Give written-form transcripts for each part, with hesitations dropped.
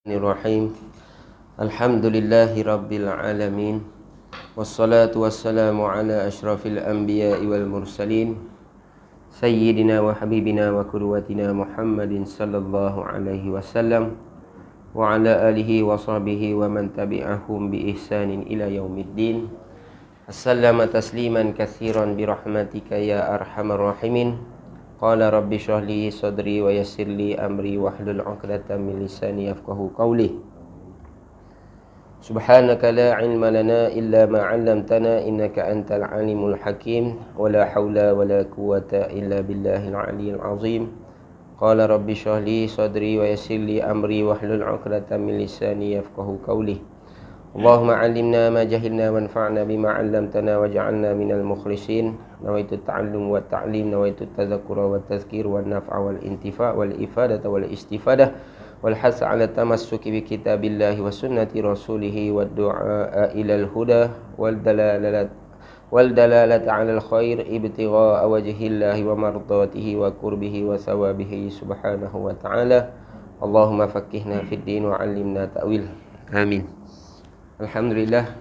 Bismillahirrahmanirrahim. Alhamdulillahi rabbil alamin. Wassalatu wassalamu ala ashrafil anbiya'i wal mursalin sayyidina wa habibina wa qudwatina Muhammadin sallallahu alaihi wasallam wa ala alihi wa sahbihi wa man tabi'ahum bi ihsanin ila yaumiddin. Assalamu tasliman katsiran bi rahmatika ya arhamar rahimin. Qala rabbi shrah li sadri wa yassir li amri wahlul 'uqdatam min lisani yafqahu qawli. Subhanaka la 'ilma lana illa ma 'allamtana innaka antal 'alimul hakim wa la haula wa la quwwata illa billahil 'aliyyil 'azim. Qala rabbi shrah li sadri wa yassir li amri wahlul 'uqdatam min lisani yafqahu qawli. Allahumma 'allimna ma jahilna wanfa'na bima 'allamtana waj'alna minal mukhlisin. Nawaitu ta'allum wa ta'lim, nawaitu tadhakkura wa tadhkir wa naf'a wal intifa' wal ifadata wal istifadah wal hasa 'ala tamassuki bi kitabillahi wa sunnati rasulih wa du'a ila al huda wal dalalata 'ala al khair ibtigha'a wajhillahi wa mardatihi wa qurbihi wa thawabihi subhanahu wa ta'ala. Allahumma faqqihna fid din wa 'allimna ta'wil. Amin. Alhamdulillah,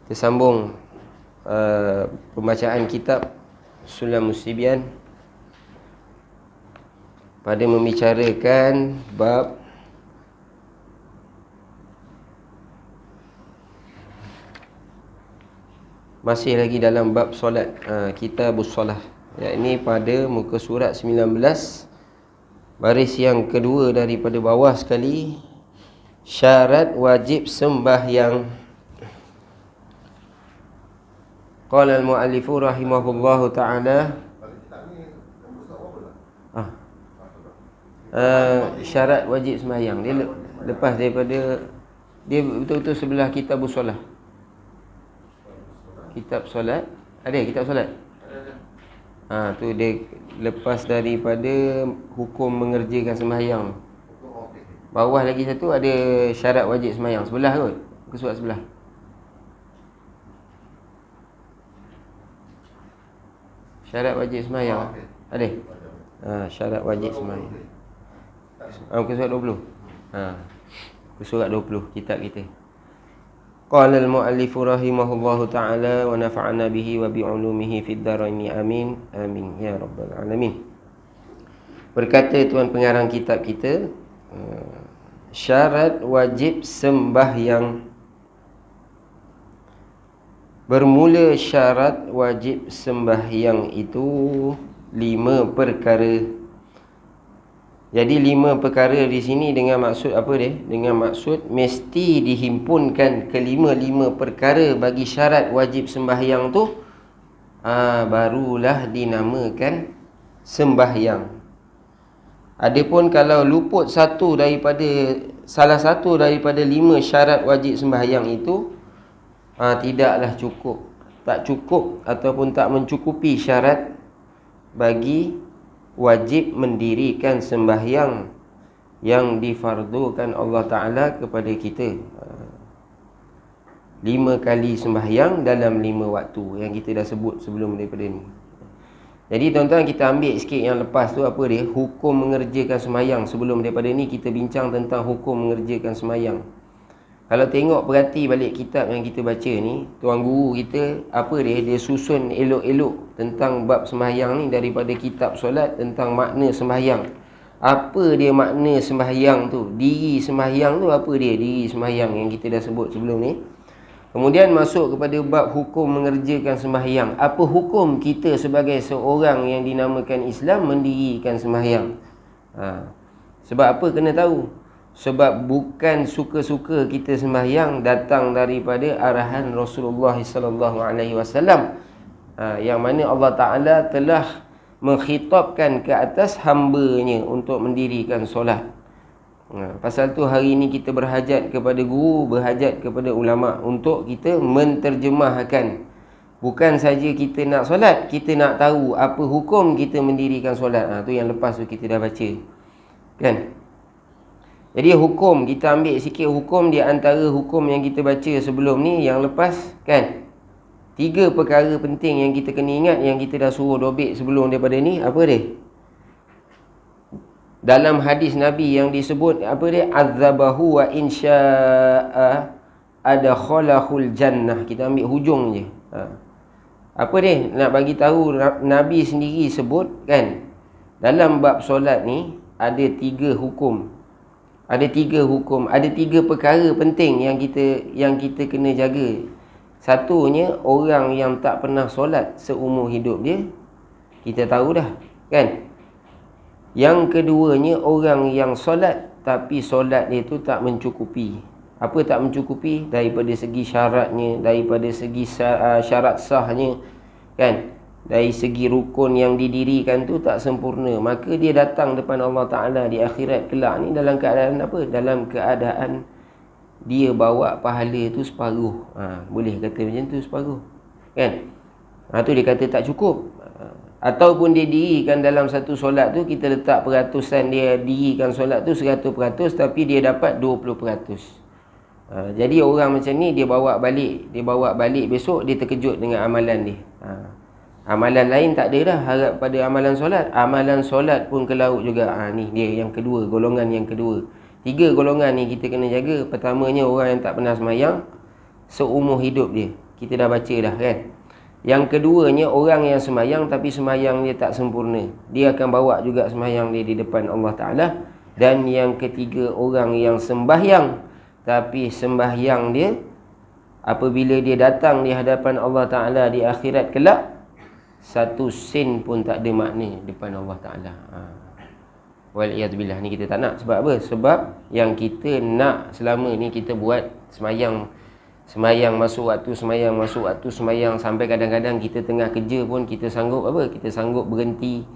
kita sambung pembacaan kitab Sulamus Sibyan pada membicarakan bab masih lagi dalam bab solat, kitabus solah, yakni pada muka surat 19 baris yang kedua daripada bawah sekali. Syarat wajib sembahyang. Qala al-mu'allifu rahimahullahu ta'ala, syarat wajib sembahyang. Dia lepas daripada, dia betul-betul sebelah kitab solat. Kitab solat, ada kitab solat? Tu dia lepas daripada hukum mengerjakan sembahyang. Bawah lagi satu ada syarat wajib sembahyang. Sebelah kot, ke surat sebelah. Syarat wajib sembahyang ada? Syarat wajib sembahyang. Ke surat 20. Ke surat 20 kitab kita. Qala al-mu'allifu rahimahullahu ta'ala wa nafa'ana bihi wa bi'ulumihi fid dharaini amin. Amin ya rabbal alamin. Berkata tuan pengarang kitab kita, syarat wajib sembahyang. Bermula syarat wajib sembahyang itu 5 perkara. Jadi 5 perkara di sini dengan maksud apa dia? Dengan maksud mesti dihimpunkan kelima-lima perkara bagi syarat wajib sembahyang tu, barulah dinamakan sembahyang. Adapun kalau luput salah satu daripada 5 syarat wajib sembahyang itu, tidaklah cukup, tak cukup ataupun tak mencukupi syarat bagi wajib mendirikan sembahyang yang difardukan Allah Ta'ala kepada kita. 5 kali sembahyang dalam 5 waktu yang kita dah sebut sebelum daripada ni. Jadi tuan-tuan, kita ambil sikit yang lepas tu, apa dia? Hukum mengerjakan sembahyang. Sebelum daripada ni kita bincang tentang hukum mengerjakan sembahyang. Kalau tengok perhati balik kitab yang kita baca ni, tuan guru kita apa dia? Dia susun elok-elok tentang bab sembahyang ni daripada kitab solat, tentang makna sembahyang. Apa dia makna sembahyang tu? Diri sembahyang tu apa dia? Diri sembahyang yang kita dah sebut sebelum ni. Kemudian masuk kepada bab hukum mengerjakan sembahyang. Apa hukum kita sebagai seorang yang dinamakan Islam mendirikan sembahyang? Sebab apa kena tahu? Sebab bukan suka-suka kita sembahyang, datang daripada arahan Rasulullah sallallahu alaihi wasallam, yang mana Allah Ta'ala telah mengkhitabkan ke atas hamba-Nya untuk mendirikan solat. Pasal tu hari ni kita berhajat kepada guru, berhajat kepada ulama untuk kita menterjemahkan. Bukan saja kita nak solat, kita nak tahu apa hukum kita mendirikan solat. Tu yang lepas tu kita dah baca, kan? Jadi hukum, kita ambil sikit hukum di antara hukum yang kita baca sebelum ni, yang lepas, kan? 3 perkara penting yang kita kena ingat, yang kita dah suruh dobek sebelum daripada ni. Apa dia? dalam hadis Nabi yang disebut apa dia, azabahu wa insya'a adkhalahul jannah. Kita ambil hujung je. Apa dia nak bagi tahu, Nabi sendiri sebut kan, dalam bab solat ni ada 3 hukum. Ada 3 hukum, ada 3 perkara penting yang kita kena jaga. Satunya, orang yang tak pernah solat seumur hidup dia, kita tahu dah kan. Yang keduanya, orang yang solat tapi solat dia tu tak mencukupi. Apa tak mencukupi? Daripada segi syaratnya, daripada segi syarat sahnya kan, dari segi rukun yang didirikan tu tak sempurna. Maka dia datang depan Allah Ta'ala di akhirat kelak ni dalam keadaan apa? Dalam keadaan dia bawa pahala tu separuh. Boleh kata macam tu, separuh kan. Tu dia kata tak cukup. Ataupun dia dirikan dalam satu solat tu, kita letak peratusan dia dirikan solat tu 100%, tapi dia dapat 20%. Jadi orang macam ni dia bawa balik besok, dia terkejut dengan amalan dia. Amalan lain tak ada dah harap pada amalan solat. Amalan solat pun ke laut juga. Ni dia yang kedua, golongan yang kedua. 3 golongan ni kita kena jaga. Pertamanya, orang yang tak pernah semayang seumur hidup dia. Kita dah baca dah kan. Yang keduanya, orang yang semayang tapi semayang dia tak sempurna. Dia akan bawa juga semayang dia di depan Allah Ta'ala. Dan yang ketiga, orang yang sembahyang tapi sembahyang dia apabila dia datang di hadapan Allah Ta'ala di akhirat kelak, 1 sen pun tak ada makna depan Allah Ta'ala. Wal'iyadzubillah, ni kita tak nak. Sebab apa? Sebab yang kita nak selama ni kita buat semayang masuk waktu, semayang masuk waktu, semayang sampai kadang-kadang kita tengah kerja pun kita sanggup apa? Kita sanggup berhenti.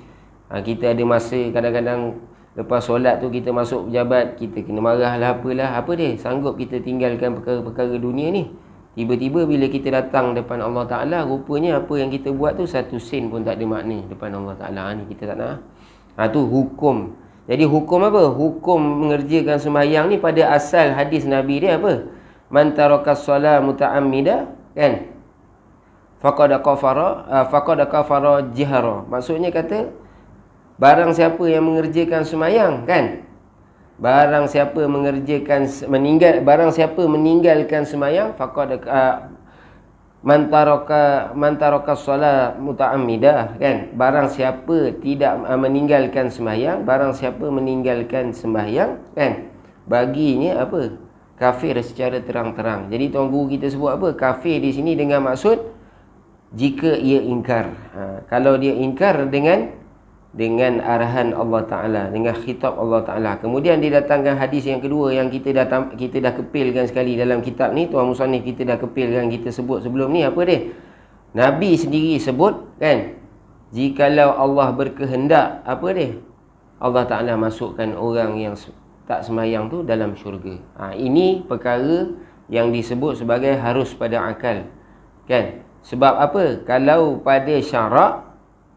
Kita ada masa kadang-kadang lepas solat tu kita masuk pejabat, kita kena marah lah apalah. Apa dia? Sanggup kita tinggalkan perkara-perkara dunia ni. Tiba-tiba bila kita datang depan Allah Ta'ala, rupanya apa yang kita buat tu 1 sen pun tak ada makna depan Allah Ta'ala. Ni kita tak nak. Tu hukum. Jadi hukum apa? Hukum mengerjakan sembahyang ni pada asal hadis Nabi dia apa? Man tarakas solat muta'ammida kan, faqad kafara jihara. Maksudnya kata, barang siapa yang mengerjakan sembahyang kan, barang siapa meninggalkan sembahyang, faqad man taraka solat muta'ammidah kan, barang siapa tidak meninggalkan sembahyang, barang siapa meninggalkan sembahyang kan, baginya apa? Kafir secara terang-terang. Jadi tuan guru kita sebut apa? Kafir di sini dengan maksud jika ia ingkar. Kalau dia ingkar dengan arahan Allah Ta'ala, dengan khitab Allah Ta'ala. Kemudian didatangkan hadis yang kedua yang kita dah kepilkan sekali dalam kitab ni. Tuan Musannif kita dah kepilkan, kita sebut sebelum ni. Apa dia? Nabi sendiri sebut kan, jikalau Allah berkehendak, apa dia? Allah Ta'ala masukkan orang yang tak semayang tu dalam syurga. Ini perkara yang disebut sebagai harus pada akal kan. Sebab apa? Kalau pada syarak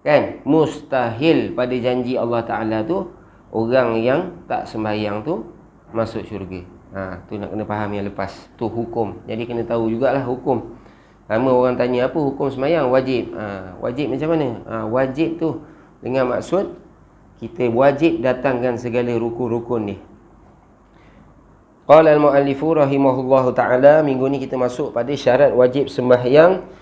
kan, mustahil pada janji Allah Ta'ala tu orang yang tak sembahyang tu masuk syurga. Tu nak kena faham yang lepas. Tu hukum. Jadi kena tahu jugalah hukum. Lama orang tanya apa hukum sembahyang? Wajib. Wajib macam mana? Wajib tu dengan maksud kita wajib datangkan segala rukun-rukun ni. Qala al-muallifu rahimahullahu ta'ala. Minggu ni kita masuk pada syarat wajib sembahyang.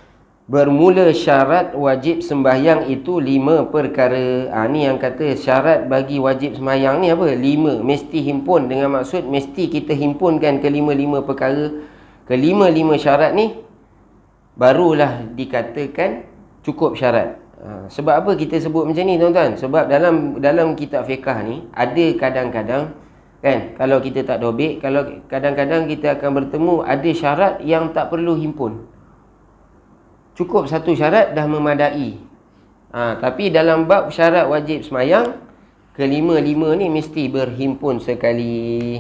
Bermula syarat wajib sembahyang itu 5 perkara. Ni yang kata syarat bagi wajib sembahyang ni apa? 5. Mesti himpun, dengan maksud mesti kita himpunkan kelima-lima perkara, kelima-lima syarat ni, barulah dikatakan cukup syarat. Sebab apa kita sebut macam ni tuan-tuan? Sebab dalam kitab fiqah ni ada kadang-kadang kan, kalau kita tak dobek, kalau kadang-kadang kita akan bertemu ada syarat yang tak perlu himpun. Cukup satu syarat dah memadai. Tapi dalam bab syarat wajib semayang, kelima-lima ni mesti berhimpun sekali.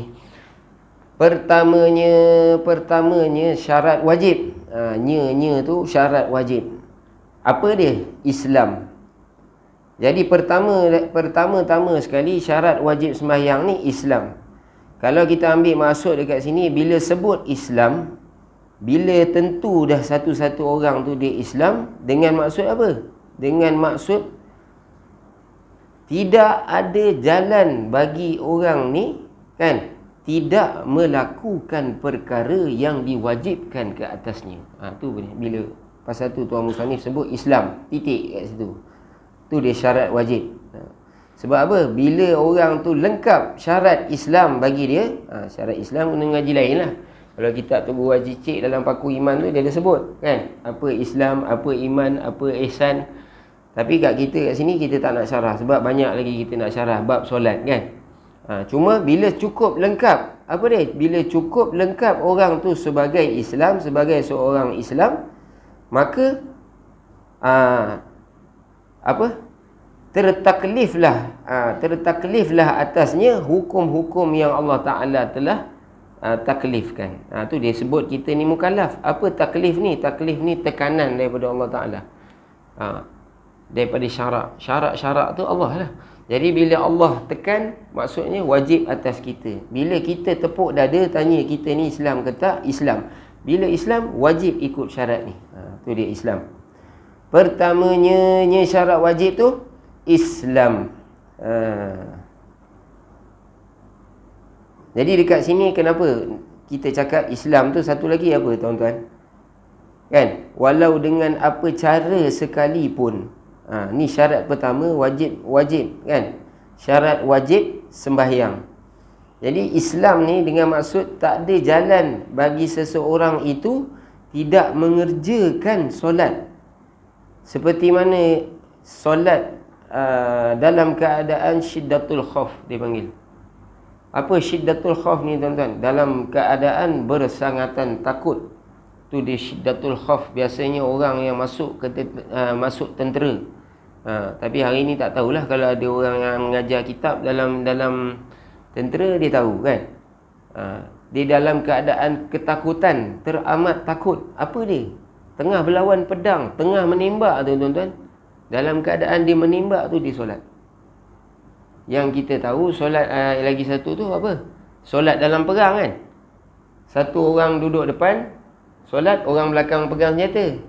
Pertamanya syarat wajib. Nya tu syarat wajib. Apa dia? Islam. Jadi pertama-tama sekali syarat wajib sembahyang ni Islam. Kalau kita ambil maksud dekat sini, bila sebut Islam, bila tentu dah satu-satu orang tu dia Islam, dengan maksud apa? Dengan maksud Tidak ada jalan bagi orang ni kan tidak melakukan perkara yang diwajibkan ke atasnya. Tu bila pasal tu Tuan Musannif sebut Islam, titik kat situ. Tu dia syarat wajib. Sebab apa? Bila orang tu lengkap syarat Islam bagi dia, syarat Islam kena ngaji lain lah. Kalau kitab tu Guru Haji Cik dalam Paku Iman tu dia ada sebut kan, apa Islam, apa iman, apa ihsan. Tapi kat kita kat sini kita tak nak syarah sebab banyak lagi kita nak syarah bab solat kan. Cuma bila cukup lengkap, apa dia? Bila cukup lengkap orang tu sebagai Islam, sebagai seorang Islam, maka tertakliflah atasnya hukum-hukum yang Allah Ta'ala telah taklifkan. Tu dia sebut kita ni mukallaf. Apa taklif ni? Taklif ni tekanan daripada Allah Ta'ala. Daripada syarak tu Allah lah. Jadi bila Allah tekan, maksudnya wajib atas kita. Bila kita tepuk dada tanya kita ni Islam ke tak? Islam. Bila Islam, wajib ikut syarat ni. Tu dia Islam. Pertamanya syarat wajib tu Islam. Jadi dekat sini kenapa kita cakap Islam tu satu lagi apa tuan-tuan? Kan? Walau dengan apa cara sekalipun. Ni syarat pertama wajib kan? Syarat wajib sembahyang. Jadi Islam ni dengan maksud tak ada jalan bagi seseorang itu tidak mengerjakan solat. Seperti mana solat dalam keadaan syiddatul khauf dia panggil. Apa syiddatul khauf ni tuan-tuan? Dalam keadaan bersangatan takut. Tu dia syiddatul khauf. Biasanya orang yang masuk masuk tentera. Tapi hari ni tak tahulah, kalau ada orang yang mengajar kitab dalam tentera dia tahu kan. Dia dalam keadaan ketakutan, teramat takut. Apa dia? Tengah berlawan pedang, tengah menembak tu tuan-tuan. Dalam keadaan dia menembak tu dia solat. Yang kita tahu solat lagi satu tu apa? Solat dalam perang kan. Satu orang duduk depan solat, orang belakang pegang senjata.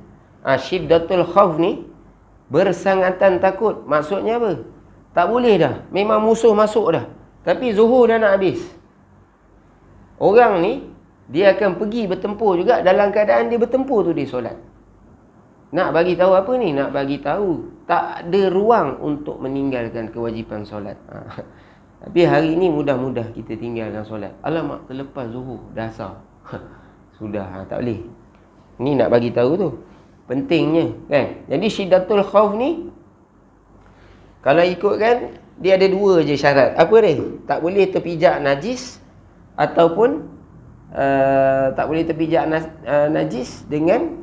Syiddatul khauf ni bersangatan takut. Maksudnya apa? Tak boleh dah. Memang musuh masuk dah. Tapi zuhur dah nak habis. Orang ni dia akan pergi bertempur juga. Dalam keadaan dia bertempur tu dia solat. Nak bagi tahu apa ni? Nak bagi tahu tak ada ruang untuk meninggalkan kewajipan solat. Tapi hari ni mudah-mudah kita tinggalkan solat. Alamak, terlepas zuhur dah asar. Sudah, tak boleh. Ni nak bagi tahu tu pentingnya kan. Jadi syiddatul khauf ni kalau ikutkan dia ada dua je syarat. Apa dia? Tak boleh terpijak najis ataupun tak boleh terpijak najis dengan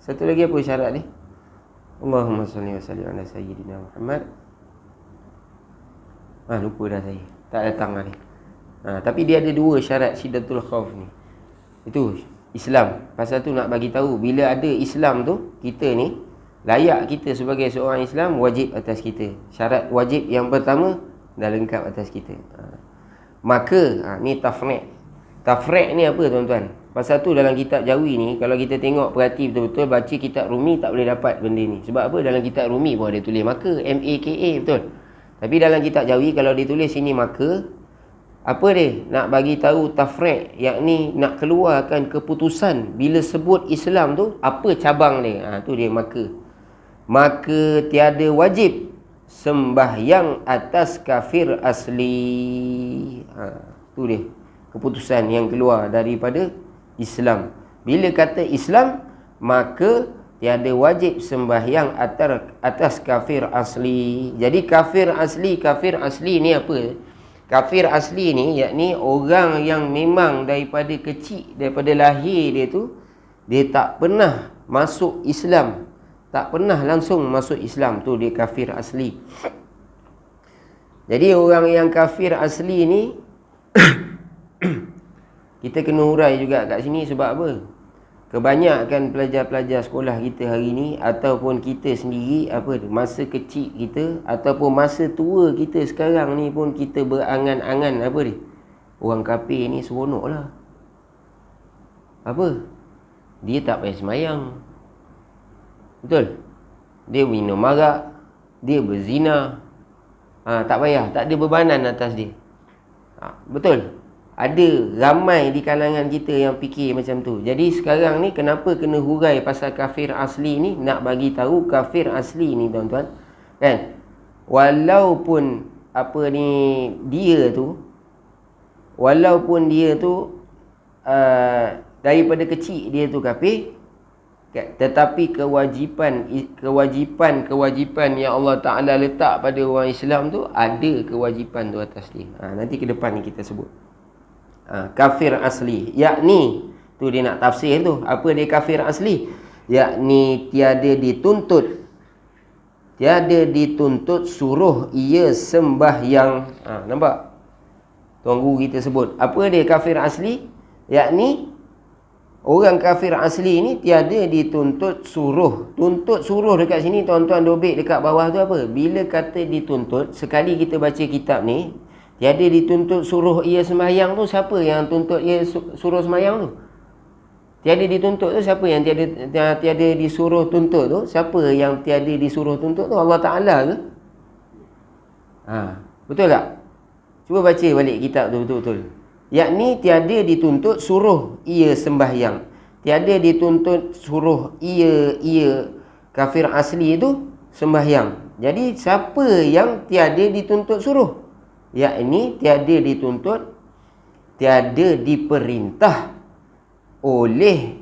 satu lagi apa syarat ni? Allahumma salli wa sallim ala sayyidina Muhammad. Lupa dah saya. Tak datang hari. Tapi dia ada dua syarat syiddatul khauf ni. Itu Islam. Pasal tu nak bagi tahu bila ada Islam tu, kita ni layak kita sebagai seorang Islam wajib atas kita. Syarat wajib yang pertama dah lengkap atas kita. Maka ni tafriq. Tafriq ni apa tuan-tuan? Pasal tu dalam kitab Jawi ni kalau kita tengok perhati betul-betul, baca kitab Rumi tak boleh dapat benda ni. Sebab apa? Dalam kitab Rumi pun ada tulis maka, MAKA betul. Tapi dalam kitab Jawi kalau ditulis sini maka, apa dia? Nak bagi tahu tafriq, yakni nak keluarkan keputusan bila sebut Islam tu apa cabang dia. Tu dia maka. Maka tiada wajib sembahyang atas kafir asli. Tu dia keputusan yang keluar daripada Islam. Bila kata Islam, maka tiada wajib sembahyang atas kafir asli. Jadi kafir asli ni apa? Kafir asli ni yakni orang yang memang daripada kecil, daripada lahir dia tu dia tak pernah masuk Islam, tak pernah langsung masuk Islam, tu dia kafir asli. Jadi orang yang kafir asli ni kita kena hurai juga kat sini sebab apa? Kebanyakan pelajar-pelajar sekolah kita hari ni ataupun kita sendiri, masa kecil kita ataupun masa tua kita sekarang ni pun kita berangan-angan apa dia? Orang kafir ni seronok lah. Apa? Dia tak payah semayang. Betul? Dia minum arak, dia berzina. Tak payah, tak ada bebanan atas dia. Betul. Ada ramai di kalangan kita yang fikir macam tu. Jadi sekarang ni kenapa kena hurai pasal kafir asli ni? Nak bagi tahu kafir asli ni tuan-tuan, kan? Walaupun dia tu daripada kecil dia tu kafir, tetapi kewajipan yang Allah Ta'ala letak pada orang Islam tu, ada kewajipan tu atas dia. Nanti ke depan ni kita sebut kafir asli, yakni tu dia nak tafsir tu. Apa dia kafir asli? Yakni tiada dituntut suruh ia sembahyang. Nampak? Tuan guru kita sebut apa dia kafir asli, yakni orang kafir asli ni tiada dituntut suruh. Tuntut suruh dekat sini tuan-tuan dobek dekat bawah tu apa? Bila kata dituntut, sekali kita baca kitab ni, tiada dituntut suruh ia sembahyang tu, siapa yang tuntut ia suruh sembahyang tu? Tiada dituntut tu siapa yang tiada disuruh tuntut tu? Siapa yang tiada disuruh tuntut tu? Allah Ta'ala ke? Betul tak? Cuba baca balik kitab tu betul-betul. Yakni tiada dituntut suruh ia sembahyang. Tiada dituntut suruh ia kafir asli itu sembahyang. Jadi siapa yang tiada dituntut suruh? Yakni tiada diperintah oleh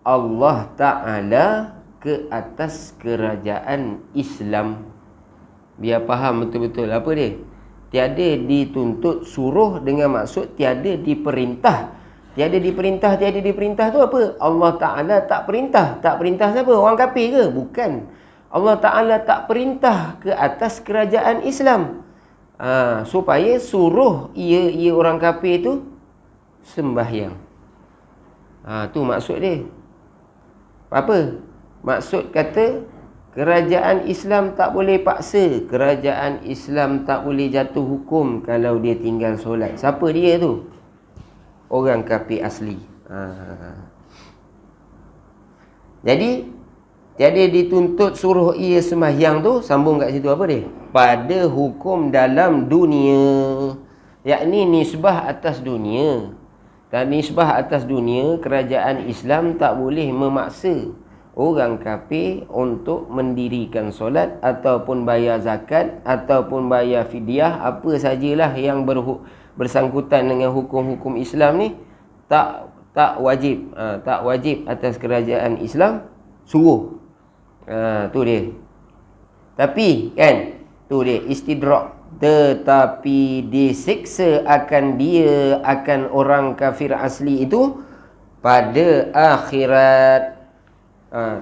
Allah Ta'ala ke atas kerajaan Islam. Biar faham betul-betul apa dia. Tiada dituntut suruh dengan maksud tiada diperintah. Tiada diperintah tu apa? Allah Ta'ala tak perintah. Tak perintah siapa? Orang kafir ke? Bukan. Allah Ta'ala tak perintah ke atas kerajaan Islam supaya suruh ia orang kafir tu sembahyang. Tu maksud dia. Apa? Maksud kata kerajaan Islam tak boleh paksa. Kerajaan Islam tak boleh jatuh hukum kalau dia tinggal solat. Siapa dia tu? Orang kafir asli. Jadi tiada dituntut suruh ia sembahyang tu, sambung kat situ apa dia? Pada hukum dalam dunia, yakni nisbah atas dunia. Dan nisbah atas dunia, kerajaan Islam tak boleh memaksa orang kafir untuk mendirikan solat ataupun bayar zakat ataupun bayar fidyah, apa sajalah yang bersangkutan dengan hukum-hukum Islam ni, tak wajib atas kerajaan Islam suruh. Tu dia. Tapi kan, tu dia istidrak. Tetapi disiksa akan orang kafir asli itu pada akhirat.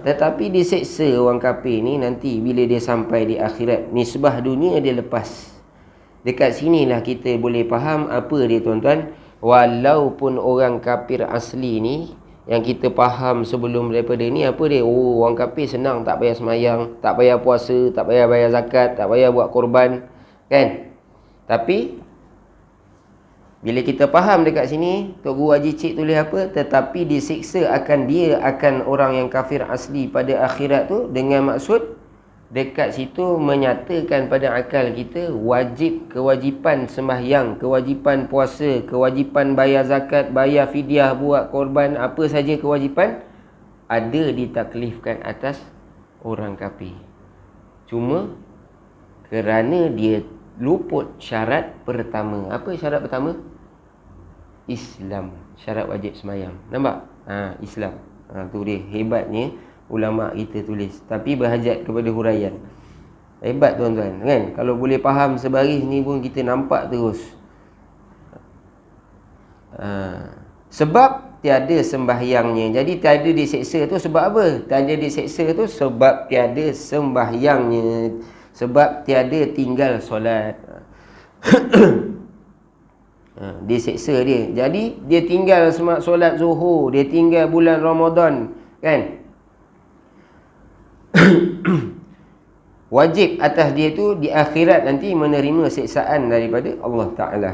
Tetapi disiksa orang kafir ni nanti bila dia sampai di akhirat. Nisbah dunia dia lepas. Dekat sinilah kita boleh faham apa dia tuan-tuan. Walaupun orang kafir asli ni, yang kita faham sebelum daripada ni apa dia? Orang kafir senang, tak payah semayang, tak payah puasa, tak payah bayar zakat, tak payah buat korban, kan? Tapi bila kita faham dekat sini, Tok Guru Haji Cik tulis apa? Tetapi disiksa akan orang yang kafir asli pada akhirat tu, dengan maksud dekat situ menyatakan pada akal kita kewajipan sembahyang, kewajipan puasa, kewajipan bayar zakat, bayar fidyah, buat korban, apa saja kewajipan ada ditaklifkan atas orang kafir. Cuma kerana dia luput syarat pertama. Apa syarat pertama? Islam. Syarat wajib sembahyang. Nampak? Islam. Tu dia hebatnya ulama kita tulis, tapi berhajat kepada huraian. Hebat tuan-tuan, kan? Kalau boleh faham sebaris ni pun kita nampak terus. Sebab tiada sembahyangnya. Jadi tiada diseksa tu sebab apa? Tiada diseksa tu sebab tiada sembahyangnya. Sebab tiada tinggal solat. Diseksa dia. Jadi dia tinggal solat Zuhur, dia tinggal bulan Ramadan, kan? Wajib atas dia tu di akhirat nanti menerima siksaan daripada Allah Ta'ala.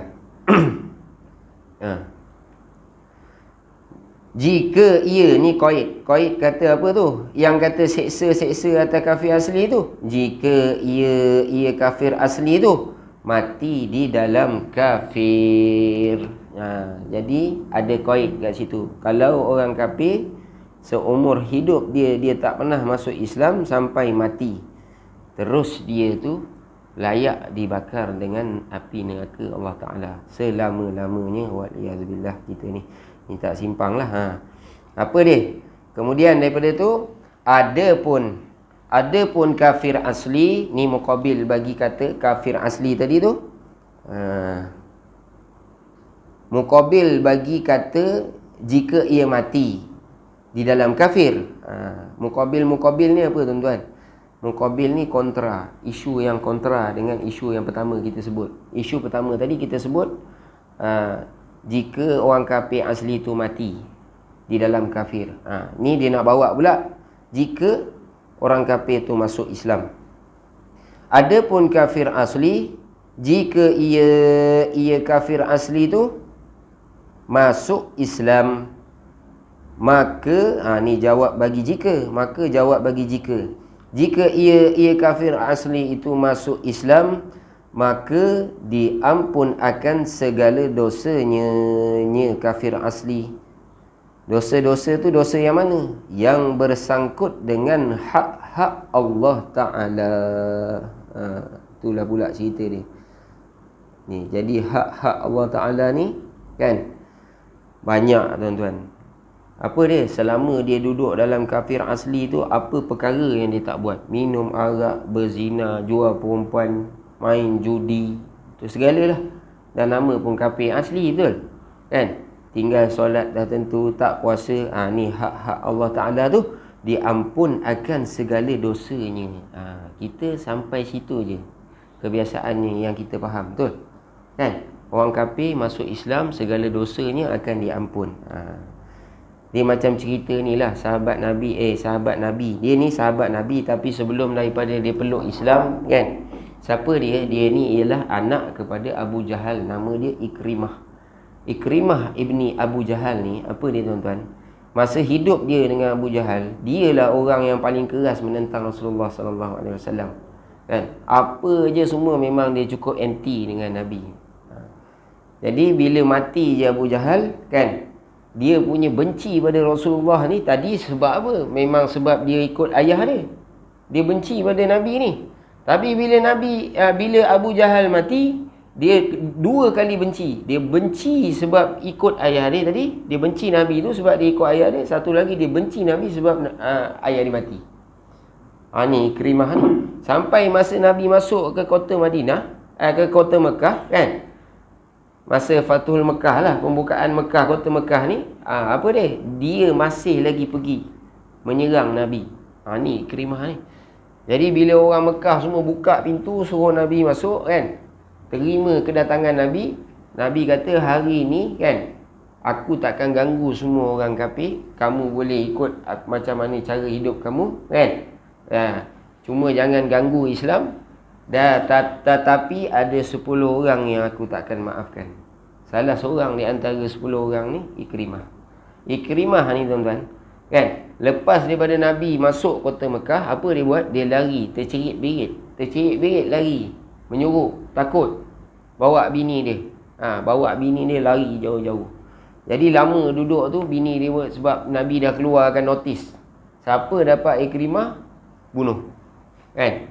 Jika ia ni qaid kata apa tu? Yang kata seksa atas kafir asli tu. Jika ia kafir asli tu, mati di dalam kafir. Jadi ada qaid kat situ. Kalau orang kafir seumur hidup dia tak pernah masuk Islam sampai mati, terus dia tu layak dibakar dengan api neraka Allah Ta'ala selama-lamanya. Wa'liyazubillah. Kita ni tak simpang lah. Apa dia? Kemudian daripada tu ada pun kafir asli. Ni muqabil bagi kata kafir asli tadi tu. Muqabil bagi kata jika ia mati di dalam kafir. Muqabil ni apa tuan-tuan? Muqabil ni kontra. Isu yang kontra dengan isu yang pertama kita sebut. Isu pertama tadi kita sebut jika orang kafir asli tu mati di dalam kafir. Ni dia nak bawa pula jika orang kafir tu masuk Islam. Adapun kafir asli, jika ia kafir asli tu masuk Islam, maka ni jawab bagi jika. Maka jawab bagi jika. Jika ia kafir asli itu masuk Islam, maka diampun akan segala dosanya. Kafir asli, dosa-dosa tu dosa yang mana? Yang bersangkut dengan hak-hak Allah Ta'ala. Itulah pula cerita dia ni. Jadi hak-hak Allah Ta'ala ni kan banyak tuan-tuan. Apa dia? Selama dia duduk dalam kafir asli tu, apa perkara yang dia tak buat? Minum arak, berzina, jual perempuan, main judi, tu segala lah. Dan nama pun kafir asli betul kan? Tinggal solat dah tentu, tak puasa. Ni hak-hak Allah Ta'ala tu diampun akan segala dosanya. Kita sampai situ je kebiasaannya yang kita faham, betul kan? Orang kafir masuk Islam, segala dosanya akan diampun. Dia macam cerita ni lah, sahabat Nabi. Dia ni sahabat Nabi, tapi sebelum daripada dia peluk Islam kan, siapa dia? Dia ni ialah anak kepada Abu Jahal. Nama dia Ikrimah ibni Abu Jahal ni. Apa dia tuan-tuan? Masa hidup dia dengan Abu Jahal, dialah orang yang paling keras menentang Rasulullah SAW kan. Apa je semua memang dia cukup anti dengan Nabi. Jadi bila mati je Abu Jahal kan, dia punya benci pada Rasulullah ni tadi sebab apa? Memang sebab dia ikut ayah dia. Dia benci pada Nabi ni. Tapi bila Abu Jahal mati, dia dua kali benci. Dia benci sebab ikut ayah dia tadi. Dia benci Nabi tu sebab dia ikut ayah dia. Satu lagi dia benci Nabi sebab ayah dia mati. Ni Ikrimah ni. Sampai masa Nabi masuk ke kota Madinah, ke kota Mekah kan, masa Fathul Mekah lah, pembukaan Mekah, kota Mekah ni, apa dia? Dia masih lagi pergi menyerang Nabi. Ni Ikrimah ni. Jadi bila orang Mekah semua buka pintu suruh Nabi masuk kan, terima kedatangan Nabi, Nabi kata hari ni kan, aku takkan ganggu semua orang kafir. Kamu boleh ikut macam mana cara hidup kamu kan. Cuma jangan ganggu Islam. Tetapi ada 10 orang yang aku takkan maafkan. Salah seorang di antara 10 orang ni Ikrimah. Ikrimah ni tuan-tuan kan, lepas daripada Nabi masuk kota Mekah, apa dia buat? Dia lari, tercerit-berit lari, menyuruh, takut, bawa bini dia. Bawa bini dia lari jauh-jauh. Jadi lama duduk tu, bini dia buat, sebab Nabi dah keluarkan notis, siapa dapat Ikrimah bunuh kan.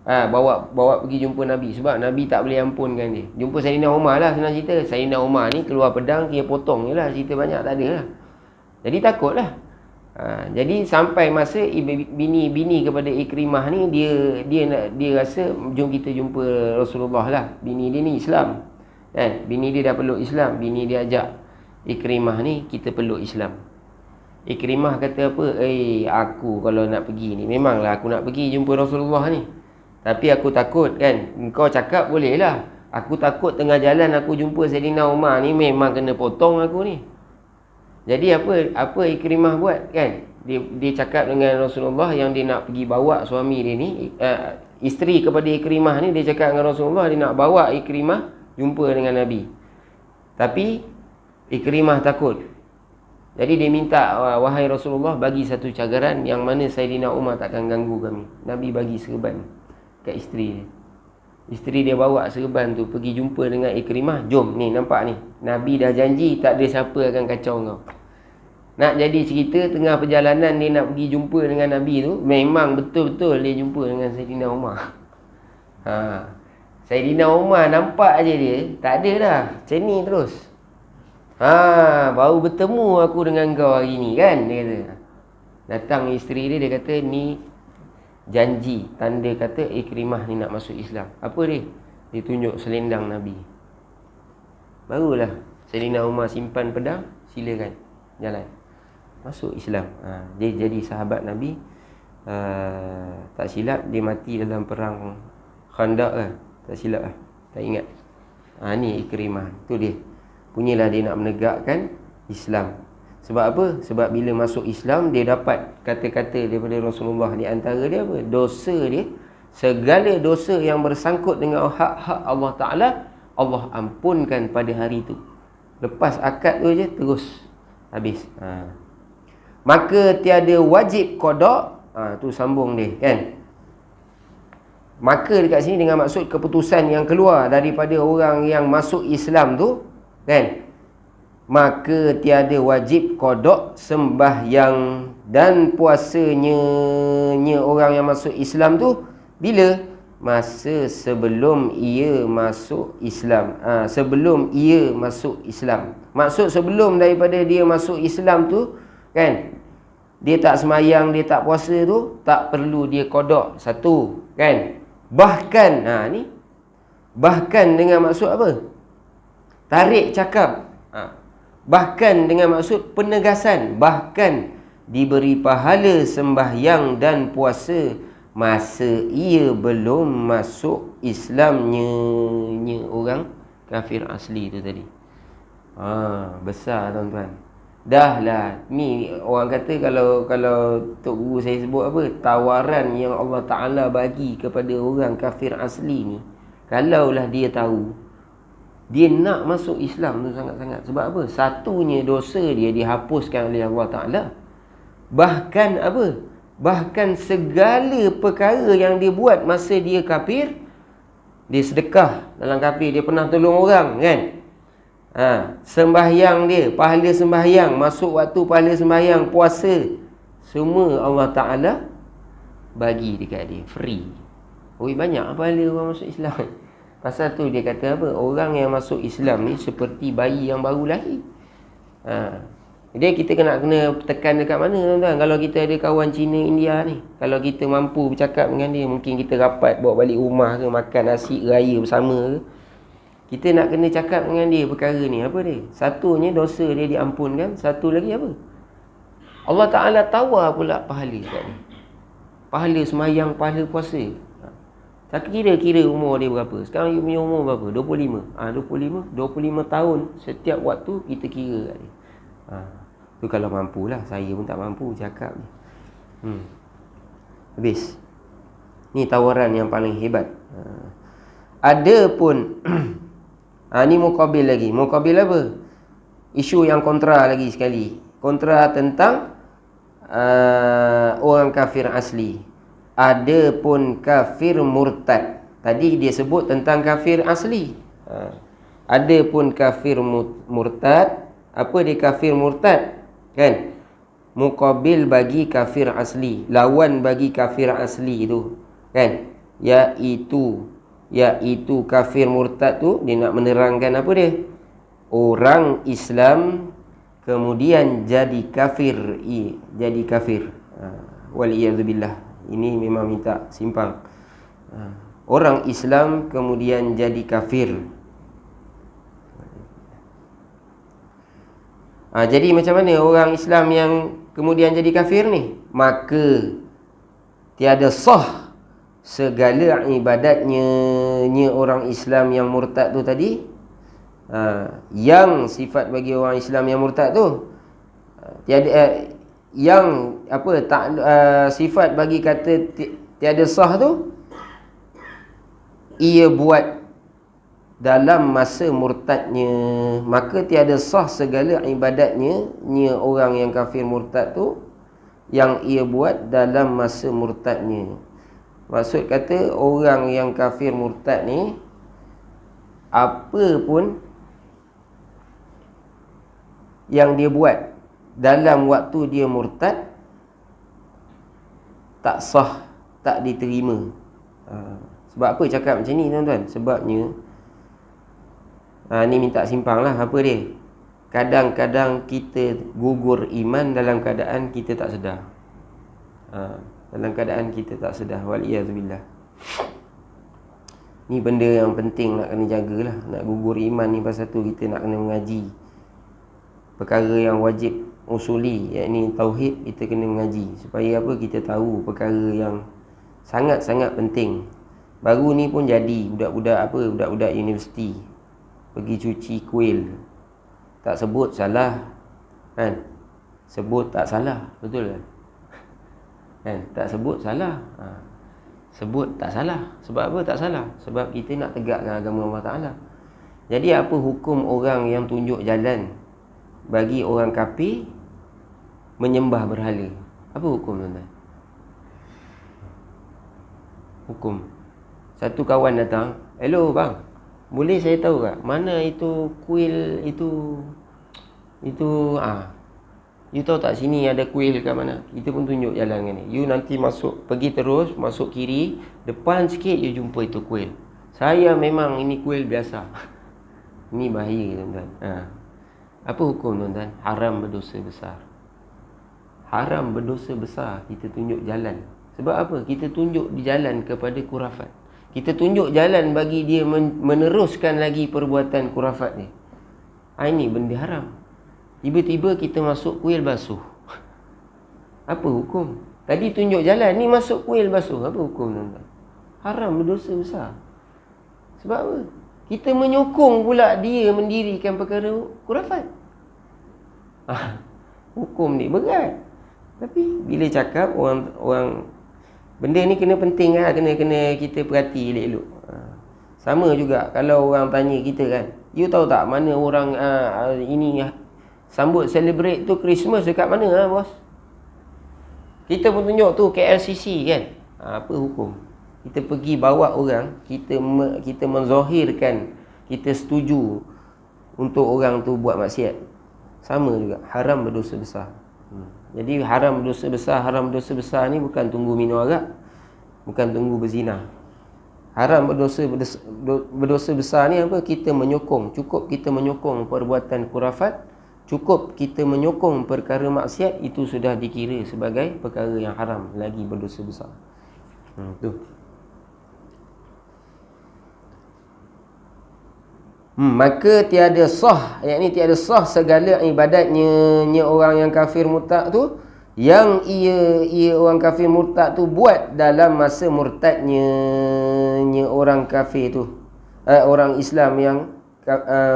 Bawa pergi jumpa Nabi, sebab Nabi tak boleh ampunkan dia. Jumpa Sayyidina Umar lah, senang cerita. Sayyidina Umar ni keluar pedang, dia potong je lah, cerita banyak tak ada lah. Jadi takut lah. Jadi sampai masa bini kepada Ikrimah ni, dia rasa jom kita jumpa Rasulullah lah. Bini dia ni Islam kan, bini dia dah peluk Islam. Bini dia ajak Ikrimah ni, kita peluk Islam. Ikrimah kata apa? Aku kalau nak pergi ni, memanglah aku nak pergi jumpa Rasulullah ni, tapi aku takut kan. Engkau cakap boleh lah, aku takut tengah jalan aku jumpa Sayyidina Umar ni, memang kena potong aku ni. Jadi apa Ikrimah buat kan? Dia cakap dengan Rasulullah yang dia nak pergi bawa suami dia ni, isteri kepada Ikrimah ni, dia cakap dengan Rasulullah dia nak bawa Ikrimah jumpa dengan Nabi. Tapi Ikrimah takut. Jadi dia minta, wahai Rasulullah, bagi satu cagaran yang mana Sayyidina Umar takkan ganggu kami. Nabi bagi serban kat isteri dia. Isteri dia bawa serban tu pergi jumpa dengan Ikrimah. Jom ni, nampak ni, Nabi dah janji tak ada siapa akan kacau kau. Nak jadi cerita, tengah perjalanan dia nak pergi jumpa dengan Nabi tu, memang betul-betul dia jumpa dengan Sayyidina Umar. Sayyidina Umar nampak aja dia, tak ada dah, macam ni terus. Baru bertemu aku dengan kau hari ni kan, dia kata. Datang isteri dia, dia kata ni janji, tanda kata Ikrimah ni nak masuk Islam. Apa dia? Dia tunjuk selendang Nabi. Barulah Sayyidina Umar simpan pedang, silakan jalan masuk Islam. Dia jadi sahabat Nabi. Tak silap dia mati dalam perang Khandaq lah, tak silap lah, tak ingat. Ni Ikrimah tu dia. Punyalah dia nak menegakkan Islam. Sebab apa? Sebab bila masuk Islam, dia dapat kata-kata daripada Rasulullah. Di antara dia apa? Dosa dia, segala dosa yang bersangkut dengan hak-hak Allah Ta'ala, Allah ampunkan pada hari tu. Lepas akad tu je, terus habis. Maka tiada wajib qada. Tu sambung dia kan. Maka dekat sini dengan maksud keputusan yang keluar daripada orang yang masuk Islam tu kan, maka tiada wajib qada sembahyang dan puasanya orang yang masuk Islam tu bila? Masa sebelum ia masuk Islam. Sebelum ia masuk Islam. Maksud sebelum daripada dia masuk Islam tu kan, dia tak semayang, dia tak puasa tu, tak perlu dia qada. Satu kan. Bahkan ni bahkan dengan maksud apa? Tarik cakap. Bahkan dengan maksud penegasan, bahkan diberi pahala sembahyang dan puasa masa ia belum masuk Islamnya orang kafir asli tu tadi. Besar tuan-tuan. Dah lah, ni orang kata kalau Tok Guru saya sebut apa, tawaran yang Allah Ta'ala bagi kepada orang kafir asli ni, kalaulah dia tahu, dia nak masuk Islam tu sangat-sangat. Sebab apa? Satunya dosa dia dihapuskan oleh Allah Ta'ala. Bahkan apa? Bahkan segala perkara yang dia buat masa dia kafir, dia sedekah dalam kafir, dia pernah tolong orang kan. Sembahyang dia, pahala sembahyang, masuk waktu pahala sembahyang, puasa, semua Allah Ta'ala bagi dekat dia, free. Banyak pahala orang masuk Islam. Pasal tu dia kata apa? Orang yang masuk Islam ni seperti bayi yang baru lahir. Jadi kita kena tekan dekat mana tuan-tuan? Kalau kita ada kawan Cina, India ni, kalau kita mampu bercakap dengan dia, mungkin kita rapat bawa balik rumah ke, makan nasi raya bersama ke, kita nak kena cakap dengan dia perkara ni. Apa dia? Satunya dosa dia diampunkan. Satu lagi apa? Allah Ta'ala tawar pula pahala kat dia. Pahala semayang, pahala puasa. Tak kira-kira umur dia berapa. Sekarang you punya umur berapa? 25. 25 tahun setiap waktu kita kira kat dia. Tu kalau mampulah. Saya pun tak mampu cakap ni. Habis. Ni tawaran yang paling hebat. Ada pun ni muqabil lagi. Muqabil apa? Isu yang kontra lagi sekali. Kontra tentang orang kafir asli. Ada pun kafir murtad. Tadi dia sebut tentang kafir asli. Ada pun kafir murtad. Apa dia kafir murtad? Kan? Muqabil bagi kafir asli. Lawan bagi kafir asli itu. Kan? Iaitu kafir murtad tu, dia nak menerangkan apa dia? Orang Islam kemudian jadi kafir. Jadi kafir. Waliyadzubillah. Ini memang minta simpang. Orang Islam kemudian jadi kafir. Jadi macam mana orang Islam yang kemudian jadi kafir ni? Maka tiada sah segala ibadatnya orang Islam yang murtad tu tadi. Yang sifat bagi orang Islam yang murtad tu tiada yang apa tak sifat bagi kata tiada sah tu, ia buat dalam masa murtadnya. Maka tiada sah segala ibadatnya orang yang kafir murtad tu, yang ia buat dalam masa murtadnya. Maksud kata orang yang kafir murtad ni, apa pun yang dia buat dalam waktu dia murtad tak sah, tak diterima. Sebab apa cakap macam ni tuan-tuan? Sebabnya ni minta simpang lah. Apa dia? Kadang-kadang kita gugur iman dalam keadaan kita tak sedar. Dalam keadaan kita tak sedar. Waliyazubillah. Ni benda yang penting nak kena jagalah. Nak gugur iman ni pasal tu kita nak kena mengaji perkara yang wajib usuli, iaitu tauhid. Kita kena mengaji supaya apa? Kita tahu perkara yang sangat-sangat penting. Baru ni pun jadi budak-budak universiti pergi cuci kuil, tak sebut salah kan? Sebut tak salah, betul kan? Tak sebut salah. Sebut tak salah. Sebab apa tak salah? Sebab kita nak tegakkan agama Allah Ta'ala. Jadi apa hukum orang yang tunjuk jalan bagi orang kafir menyembah berhala? Apa hukum tuan-tuan? Hukum. Satu kawan datang, "Hello bang, boleh saya tahu tak mana itu kuil itu you tahu tak sini ada kuil kat mana?" Kita pun tunjuk jalan kan ni. You nanti masuk, pergi terus, masuk kiri, depan sikit you jumpa itu kuil. Saya memang ini kuil biasa. Ini bahaya tuan-tuan. Apa hukum tuan-tuan? Haram, berdosa besar. Haram, berdosa besar kita tunjuk jalan. Sebab apa? Kita tunjuk di jalan kepada kurafat. Kita tunjuk jalan bagi dia meneruskan lagi perbuatan kurafat ni. Ini benda haram. Tiba-tiba kita masuk kuil basuh. Apa hukum? Tadi tunjuk jalan, ni masuk kuil basuh. Apa hukum tuan-tuan? Haram, berdosa besar. Sebab apa? Kita menyokong pula dia mendirikan perkara kurafat. Hukum ni berat. Tapi bila cakap orang benda ni kena penting lah, kena kita perhati elok-elok. Sama juga kalau orang tanya kita kan, you tahu tak mana orang ini sambut celebrate tu Christmas dekat mana bos? Kita pun tunjuk tu KLCC kan. Apa hukum? Kita pergi bawa orang, kita menzahirkan kita setuju untuk orang tu buat maksiat. Sama juga, haram, berdosa besar. Jadi haram, berdosa besar ni bukan tunggu minum arak, bukan tunggu berzina. Haram, berdosa besar ni apa? Kita menyokong, cukup kita menyokong perbuatan kurafat, cukup kita menyokong perkara maksiat, itu sudah dikira sebagai perkara yang haram, lagi berdosa besar. Tu. Maka tiada sah, yakni tiada sah segala ibadatnya orang yang kafir murtad tu, yang ia orang kafir murtad tu buat dalam masa murtadnya orang kafir tu, orang Islam yang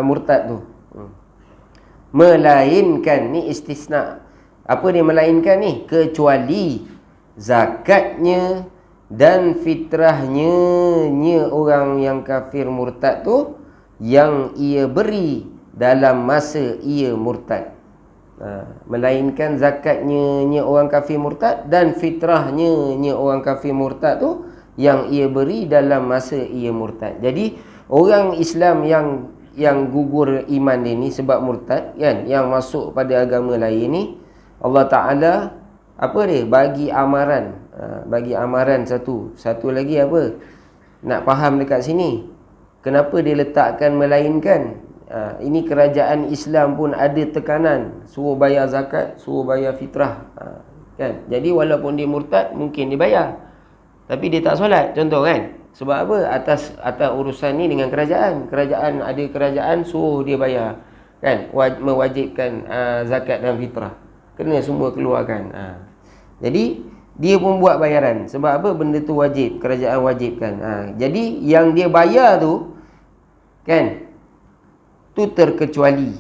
murtad tu. Melainkan, ni istisna. Apa dia melainkan ni? Kecuali zakatnya dan fitrahnya orang yang kafir murtad tu yang ia beri dalam masa ia murtad. Melainkan zakatnya orang kafir murtad dan fitrahnya orang kafir murtad tu yang ia beri dalam masa ia murtad. Jadi orang Islam yang gugur iman dia ni sebab murtad kan, yang masuk pada agama lain ni, Allah Ta'ala apa dia? Bagi amaran. Bagi amaran satu lagi apa? Nak faham dekat sini, kenapa dia letakkan melainkan? Ini kerajaan Islam pun ada tekanan, suruh bayar zakat, suruh bayar fitrah, kan? Jadi walaupun dia murtad, mungkin dia bayar, tapi dia tak solat, contoh kan? Sebab apa? Atas urusan ni dengan kerajaan. Ada kerajaan suruh dia bayar, kan? Mewajibkan zakat dan fitrah, kena semua keluarkan. Jadi dia pun buat bayaran. Sebab apa? Benda tu wajib, kerajaan wajibkan. Jadi yang dia bayar tu kan, tu terkecuali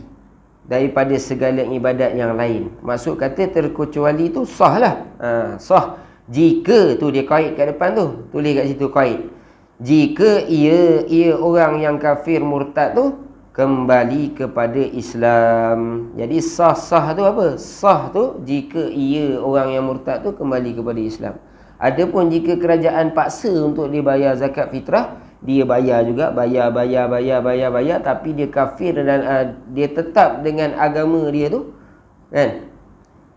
daripada segala ibadat yang lain. Maksud kata terkecuali tu sah lah. Sah jika tu dia qaid kat depan tu, tulis kat situ qaid. Jika ia orang yang kafir murtad tu kembali kepada Islam. Jadi sah tu apa? Sah tu jika ia orang yang murtad tu kembali kepada Islam. Adapun jika kerajaan paksa untuk dia bayar zakat fitrah, dia bayar juga, bayar, tapi dia kafir dan dia tetap dengan agama dia tu, kan?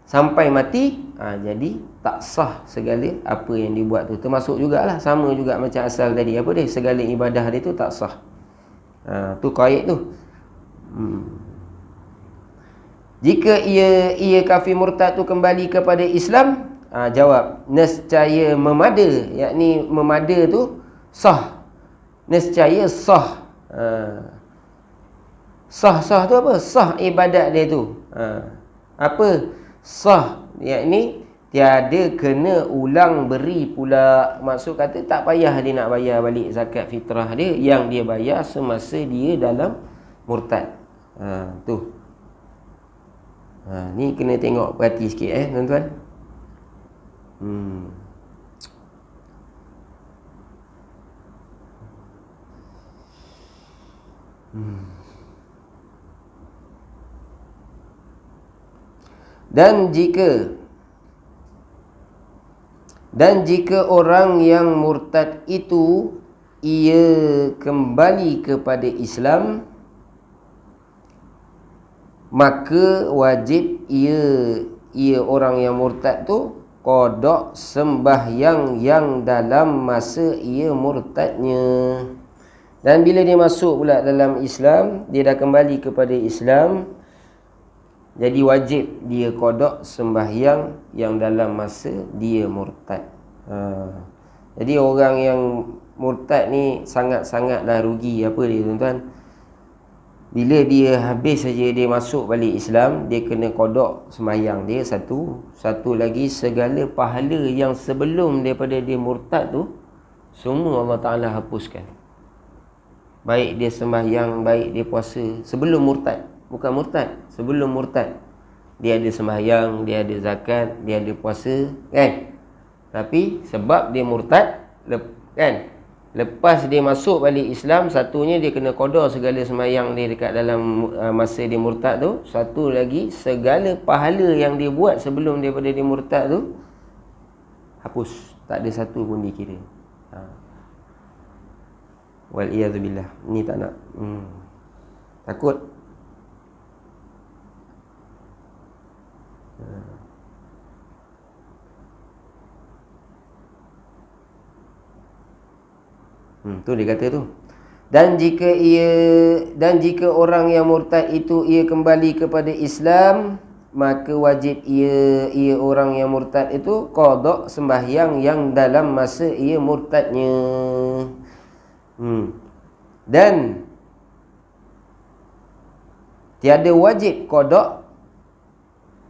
Sampai mati, jadi tak sah segala apa yang dibuat tu. Termasuk jugalah, sama juga macam asal tadi, apa dia, segala ibadah dia tu tak sah. Tu qaid tu. Jika ia kafir murtad tu kembali kepada Islam, jawab nescaya memada, yakni memada tu sah, nescaya sah. Sah tu apa? Sah ibadat dia tu. Apa? Sah, yakni tiada kena ulang beri pula. Maksud kata tak payah dia nak bayar balik zakat fitrah dia yang dia bayar semasa dia dalam murtad. Tu. Ni kena tengok, perhati sikit tuan-tuan. Dan jika orang yang murtad itu ia kembali kepada Islam, maka wajib ia orang yang murtad tu qada sembahyang yang dalam masa ia murtadnya. Dan bila dia masuk pula dalam Islam, dia dah kembali kepada Islam, jadi wajib dia qada sembahyang yang dalam masa dia murtad. Jadi orang yang murtad ni sangat-sangatlah rugi. Apa dia, tuan-tuan? Bila dia habis saja dia masuk balik Islam, dia kena qada sembahyang dia satu lagi segala pahala yang sebelum daripada dia murtad tu, semua Allah Ta'ala hapuskan. Baik dia sembahyang, baik dia puasa sebelum murtad. Bukan murtad, sebelum murtad. Dia ada sembahyang, dia ada zakat, dia ada puasa, kan? Tapi sebab dia murtad, kan? Lepas dia masuk balik Islam, satunya dia kena qada segala sembahyang dia dekat dalam masa dia murtad tu. Satu lagi, segala pahala yang dia buat sebelum daripada dia murtad tu hapus. Tak ada satu pun dikira. Wal'iyadzubillah. Ni tak nak. Takut. Tu dia kata tu. Dan jika orang yang murtad itu ia kembali kepada Islam, maka wajib ia orang yang murtad itu qada sembahyang yang dalam masa ia murtadnya. Dan tiada wajib qada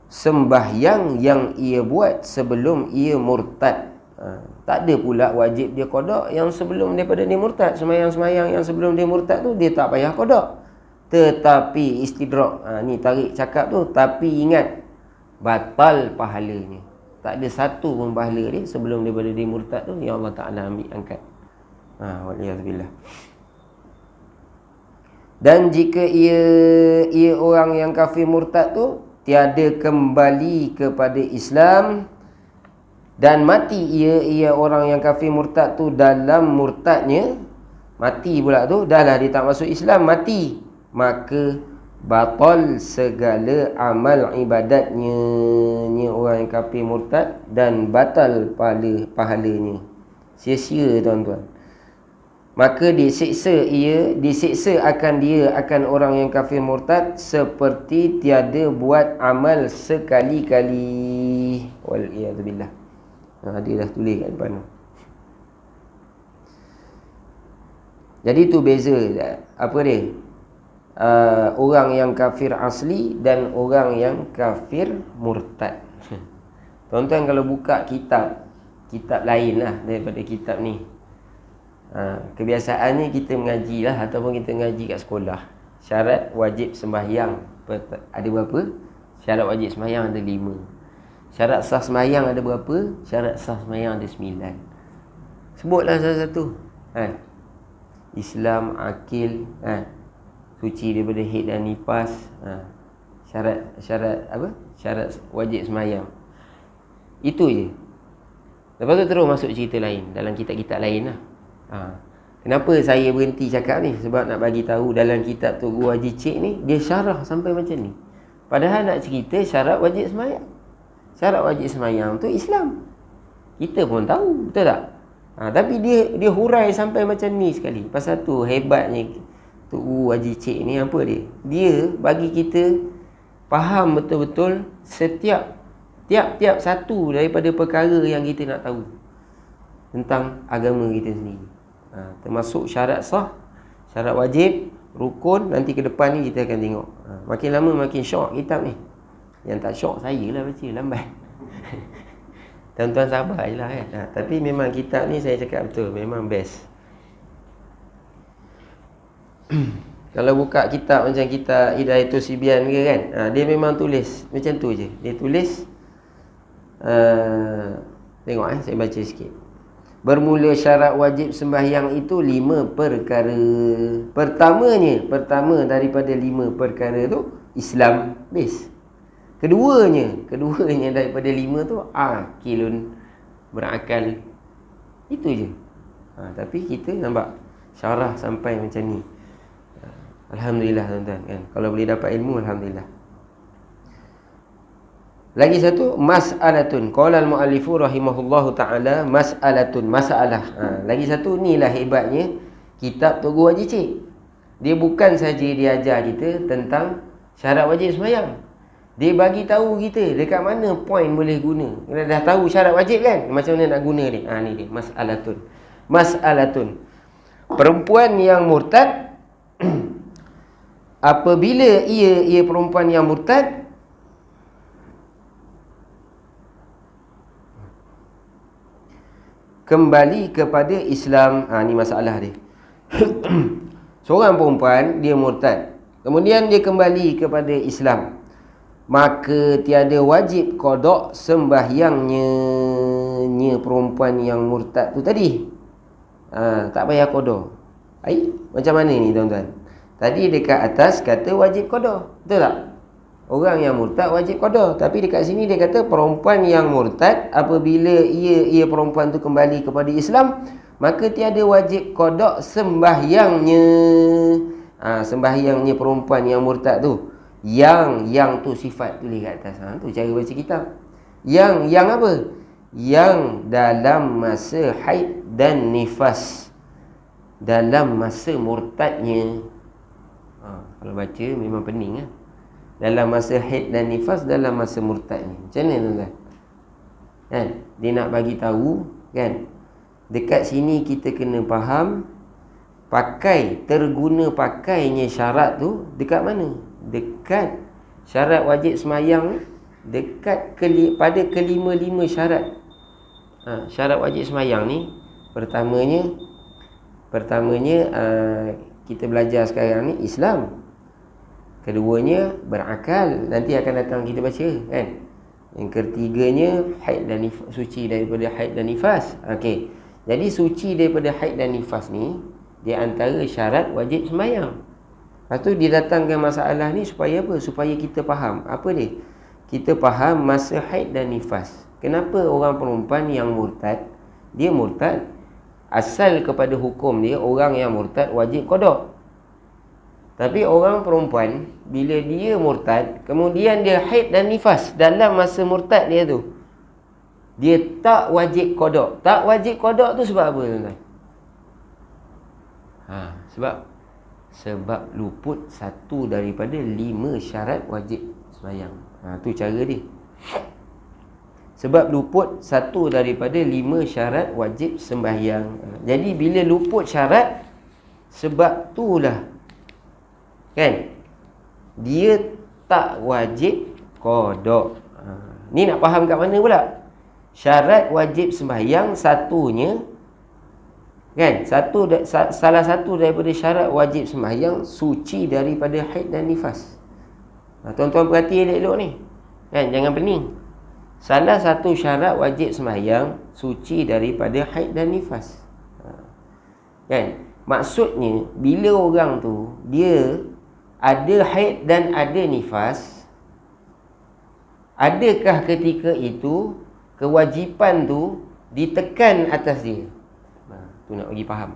sembahyang yang ia buat sebelum ia murtad. Tak ada pula wajib dia qada yang sebelum daripada dia murtad. Sembahyang-sembahyang yang sebelum dia murtad tu dia tak payah qada. Tetapi istidrak, ni tarik cakap tu, tapi ingat batal pahalanya. Tak ada satu pun pahala dia sebelum daripada dia murtad tu yang Allah Ta'ala ambil angkat. Waliyahzubillah. Dan jika ia orang yang kafir murtad tu tiada kembali kepada Islam dan mati ia orang yang kafir murtad tu dalam murtadnya, mati pula tu, dah lah dia tak masuk Islam, mati, maka batal segala amal ibadatnya, ni orang yang kafir murtad, dan batal pahalanya, sia-sia tuan-tuan. Maka disiksa akan orang yang kafir murtad seperti tiada buat amal sekali-kali. Wal'iyadzubillah. Dia dah tulis kat depan tu. Jadi tu beza. Apa dia? Orang yang kafir asli dan orang yang kafir murtad. Tuan-tuan kalau buka kitab lain lah daripada kitab ni, kebiasaannya kita mengaji lah, ataupun kita mengaji kat sekolah, syarat wajib sembahyang ada berapa? Syarat wajib sembahyang ada 5. Syarat sah sembahyang ada berapa? Syarat sah sembahyang ada 9. Sebutlah satu-satu. Islam, akil, suci daripada haid dan nifas, syarat apa? Syarat wajib sembahyang. Itu je. Lepas tu terus masuk cerita lain dalam kitab-kitab lain lah. Kenapa saya berhenti cakap ni? Sebab nak bagi tahu dalam kitab Tugu Haji Cik ni, dia syarah sampai macam ni. Padahal nak cerita syarat wajib semayang. Syarat wajib semayang tu Islam. Kita pun tahu, betul tak? Tapi dia hurai sampai macam ni sekali. Pasal tu hebatnya Tugu Haji Cik ni apa dia? Dia bagi kita faham betul-betul tiap-tiap satu daripada perkara yang kita nak tahu tentang agama kita sendiri. Termasuk syarat sah, syarat wajib, rukun. Nanti ke depan ni kita akan tengok. Makin lama makin syok kitab ni. Yang tak syok saya lah baca lambat. Tuan-tuan sabar je lah kan. Tapi memang kitab ni saya cakap betul, memang best. Kalau buka kitab macam kitab Hidayatus Sibyan ke kan, dia memang tulis macam tu je. Dia tulis tengok saya baca sikit. Bermula syarat wajib sembahyang itu 5 perkara. Pertama daripada 5 perkara tu Islam base. Keduanya daripada 5 tu akilun, berakal. Itu je. Tapi kita nampak syarah sampai macam ni. Alhamdulillah tuan-tuan kan. Kalau boleh dapat ilmu, alhamdulillah. Lagi satu, mas'alatun. Qala al-muallifu rahimahullahu ta'ala, mas'alatun, masalah. Lagi satu, inilah hebatnya kitab Tugu Haji Cik. Dia bukan saja dia ajar kita tentang syarat wajib sembahyang. Dia bagi tahu kita dekat mana point boleh guna. Kita dah tahu syarat wajib kan, macam mana nak guna dia. Ni dia, mas'alatun. Mas'alatun. Perempuan yang murtad apabila ia perempuan yang murtad, kembali kepada Islam. Ni masalah dia. Seorang perempuan dia murtad, kemudian dia kembali kepada Islam, maka tiada wajib qada sembahyangnya perempuan yang murtad tu tadi. Tak payah qada. Macam mana ni tuan-tuan? Tadi dekat atas kata wajib qada, betul tak? Orang yang murtad wajib qada. Tapi dekat sini dia kata perempuan yang murtad apabila ia perempuan tu kembali kepada Islam, maka tiada wajib qada sembahyangnya. Sembahyangnya perempuan yang murtad tu. Yang tu sifat tulis kat atas. Tu cara baca kitab. Yang apa? Yang dalam masa haid dan nifas. Dalam masa murtadnya. Kalau baca memang pening kan. Dalam masa haid dan nifas, dalam masa murtadnya. Macam mana tuan-tuan? Kan? Dia nak bagi tahu kan, dekat sini kita kena faham terguna pakainya syarat tu dekat mana? Dekat syarat wajib semayang, dekat pada kelima-lima syarat. Syarat wajib semayang ni pertamanya kita belajar sekarang ni Islam. Keduanya berakal, nanti akan datang kita baca kan. Yang ketiganya haid dan nifas, suci daripada haid dan nifas. Okey. Jadi suci daripada haid dan nifas ni di antara syarat wajib sembahyang. Lepas tu dia datangkan masalah ni supaya apa? Supaya kita faham. Apa dia? Kita faham masa haid dan nifas. Kenapa orang perempuan yang murtad, dia murtad, asal kepada hukum dia orang yang murtad wajib qada. Tapi orang perempuan bila dia murtad, kemudian dia haid dan nifas dalam masa murtad dia tu, dia tak wajib qada. Tak wajib qada tu sebab apa tuan-tuan? Sebab luput satu daripada 5 syarat wajib sembahyang. Tu cara dia. Sebab luput satu daripada 5 syarat wajib sembahyang. Jadi bila luput syarat, sebab itulah kan, dia tak wajib qada. Ni nak faham kat mana pula? Syarat wajib sembahyang satunya kan, salah satu daripada syarat wajib sembahyang suci daripada haid dan nifas. Tuan-tuan perhati elok-elok ni kan, jangan pening. Salah satu syarat wajib sembahyang suci daripada haid dan nifas. Kan? Maksudnya bila orang tu dia ada haid dan ada nifas, adakah ketika itu kewajipan tu ditekan atas dia. Tu nak bagi faham.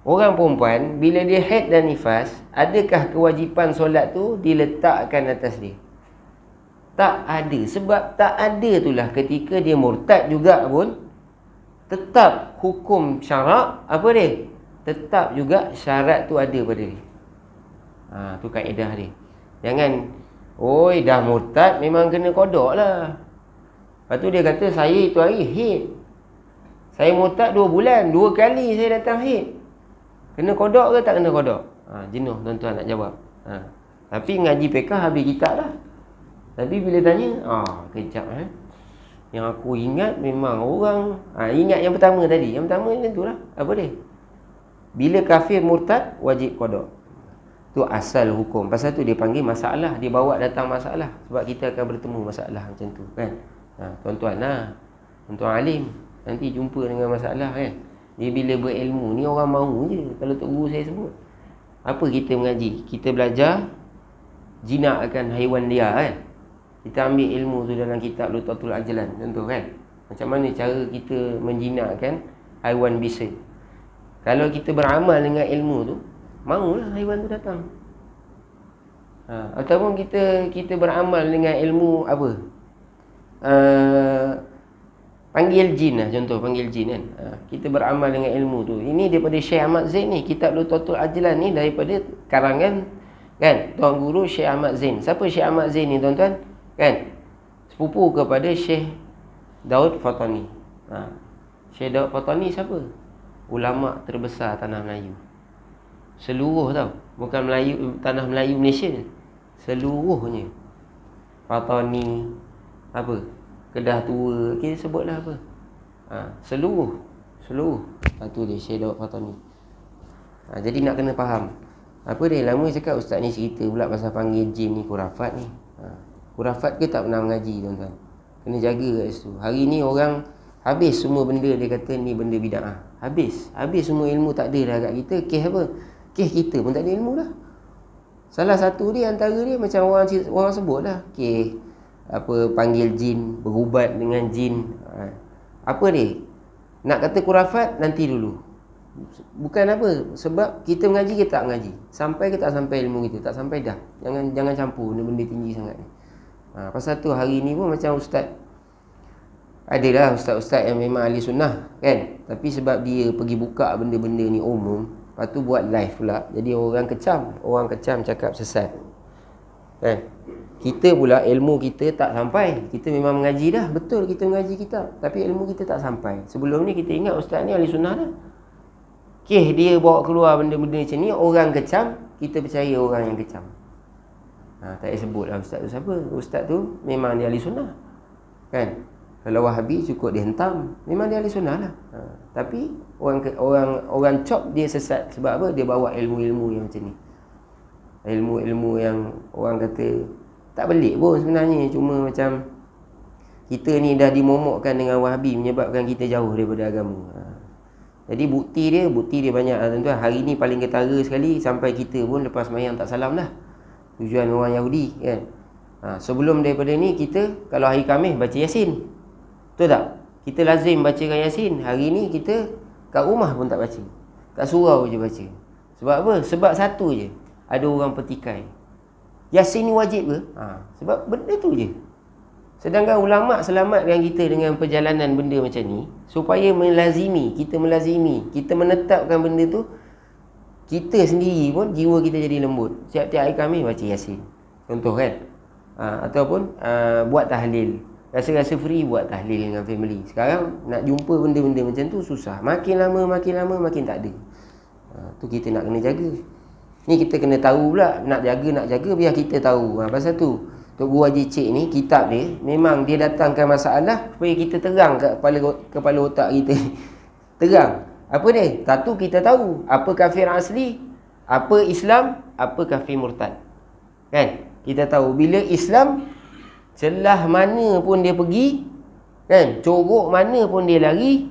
Orang perempuan bila dia haid dan nifas, adakah kewajipan solat tu diletakkan atas dia? Tak ada. Sebab tak ada itulah ketika dia murtad juga pun tetap hukum syarak apa dia? Tetap juga syarat tu ada pada dia. Tu kaedah dia. Jangan oi dah murtad memang kena kodok lah. Lepas tu dia kata saya itu hari haid. Saya murtad 2 bulan, 2 kali saya datang haid. Kena kodok ke tak kena kodok? Jenuh tuan-tuan nak jawab. Tapi ngaji fiqah habis kitab dah. Tapi bila tanya, kejap yang aku ingat memang orang ingat yang pertama tadi. Yang pertama macam tu lah. Apa dia? Bila kafir murtad wajib kodok. Tu asal hukum. Pasal tu dia panggil masalah. Dia bawa datang masalah. Sebab kita akan bertemu masalah macam tu kan. Tuan-tuan tuan-tuan alim nanti jumpa dengan masalah kan. Dia bila berilmu ni orang mahu je. Kalau Tok Guru saya sebut, apa kita mengaji? Kita belajar jinakkan haiwan liar kan. Kita ambil ilmu tu dalam kitab Lutatul Ajlan contoh kan. Macam mana cara kita menjinakkan haiwan bisa. Kalau kita beramal dengan ilmu tu, mahulah haiwan tu datang. Ataupun kita beramal dengan ilmu apa? Panggil jin lah, contoh panggil jin kan. Kita beramal dengan ilmu tu. Ini daripada Syekh Ahmad Zain ni. Kitab Lutatul Ajlan ni daripada karangan kan Tuan Guru Syekh Ahmad Zain. Siapa Syekh Ahmad Zain ni tuan-tuan? Kan? Sepupu kepada Syekh Daud Fatani. Syekh Daud Fatani siapa? Ulama terbesar tanah Melayu. Seluruh tau. Bukan Melayu, tanah Melayu Malaysia. Seluruhnya. Fatani apa? Kedah Tua, kita sebutlah apa. Seluruh. Tu dia Syekh Daud Fatani. Jadi nak kena faham. Apa dia lama cakap ustaz ni cerita pula pasal panggil jin ni khurafat ni. Khurafat ke tak pernah mengaji tuan-tuan. Kena jaga kat situ. Hari ni orang habis semua benda dia kata ni benda bid'ah. Habis semua ilmu tak ada dah kat kita. Kes apa? Kes kita pun tak ada ilmu dah. Salah satu dia antara dia macam orang sebut lah. Kes apa panggil jin, berubat dengan jin. Apa dia? Nak kata khurafat nanti dulu. Bukan apa, sebab kita mengaji kita tak mengaji. Sampai ke tak sampai ilmu kita? Tak sampai dah. Jangan campur benda tinggi sangat ni. Pasal tu hari ni pun macam ustaz. Adalah ustaz-ustaz yang memang ahli sunnah kan. Tapi sebab dia pergi buka benda-benda ni umum, lepas tu buat live pula. Jadi orang kecam cakap sesat. Kan? Kita pula ilmu kita tak sampai. Kita memang mengaji dah. Betul kita mengaji kitab. Tapi ilmu kita tak sampai. Sebelum ni kita ingat ustaz ni ahli sunnah dah. Dia bawa keluar benda-benda macam ni. Orang kecam. Kita percaya orang yang kecam. Tak payah sebut lah ustaz tu siapa. Ustaz tu memang dia ahli sunnah. Kan? Kalau Wahabi cukup dia hentam. Memang dia ahli sunnah lah. Tapi orang cop dia sesat. Sebab apa? Dia bawa ilmu-ilmu yang macam ni. Ilmu-ilmu yang orang kata tak belik pun sebenarnya. Cuma macam kita ni dah dimomokkan dengan Wahabi menyebabkan kita jauh daripada agama. Jadi bukti dia banyak lah tuan-tuan. Hari ni paling ketara sekali sampai kita pun lepas mayang tak salam dah. Tujuan orang Yahudi kan. Sebelum daripada ni kita kalau hari Khamis baca Yasin. Betul tak? Kita lazim bacakan Yasin. Hari ni kita kat rumah pun tak baca. Kat surau je baca. Sebab apa? Sebab satu je. Ada orang petikai. Yasin ni wajib ke? Sebab benda tu je. Sedangkan ulama' selamatkan kita dengan perjalanan benda macam ni supaya kita melazimi, kita menetapkan benda tu. Kita sendiri pun jiwa kita jadi lembut. Setiap hari kami baca Yasin. Contoh kan? Ataupun buat tahlil. Rasa-rasa free buat tahlil dengan family. Sekarang nak jumpa benda-benda macam tu susah. Makin lama makin tak ada. Tu kita nak kena jaga. Ni kita kena tahu pula. Nak jaga biar kita tahu. Pasal tu Tok Guru Haji Cik ni kitab dia memang dia datangkan masalah supaya kita terang kat kepala otak kita. Terang. Apa dia? Satu kita tahu apa kafir asli, apa Islam, apa kafir murtad. Kan? Kita tahu bila Islam celah mana pun dia pergi, kan? Corok mana pun dia lari,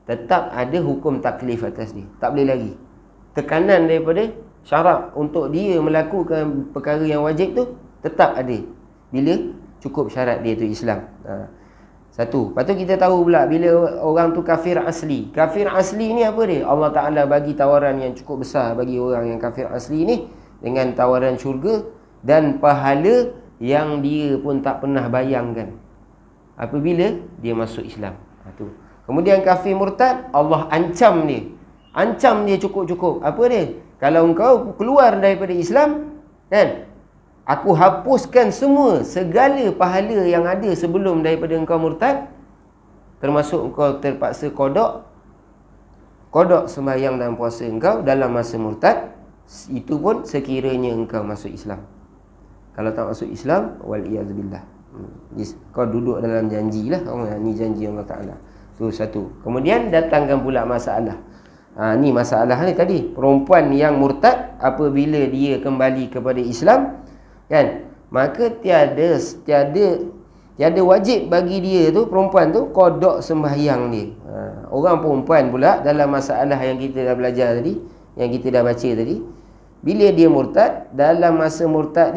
tetap ada hukum taklif atas dia. Tak boleh lari. Tekanan daripada syarak untuk dia melakukan perkara yang wajib tu tetap ada bila cukup syarat dia tu Islam. Satu. Lepas tu kita tahu pula bila orang tu kafir asli. Kafir asli ni apa dia? Allah Ta'ala bagi tawaran yang cukup besar bagi orang yang kafir asli ni, dengan tawaran syurga dan pahala yang dia pun tak pernah bayangkan apabila dia masuk Islam. Tu. Kemudian kafir murtad, Allah ancam dia. Ancam dia cukup-cukup. Apa dia? Kalau engkau keluar daripada Islam, kan, aku hapuskan semua segala pahala yang ada sebelum daripada engkau murtad, termasuk engkau terpaksa kodok sembahyang dan puasa engkau dalam masa murtad. Itu pun sekiranya engkau masuk Islam. Kalau tak masuk Islam, wal-iyadzubillah, kau duduk dalam janji lah. Ni janji Allah Ta'ala. Tu satu. Kemudian datangkan pula masalah. Ni masalah ni tadi. Perempuan yang murtad apabila dia kembali kepada Islam, kan, maka tiada wajib bagi dia tu, perempuan tu, kodok sembahyang dia. Orang perempuan pula dalam masalah yang kita dah belajar tadi, yang kita dah baca tadi, bila dia murtad, dalam masa murtad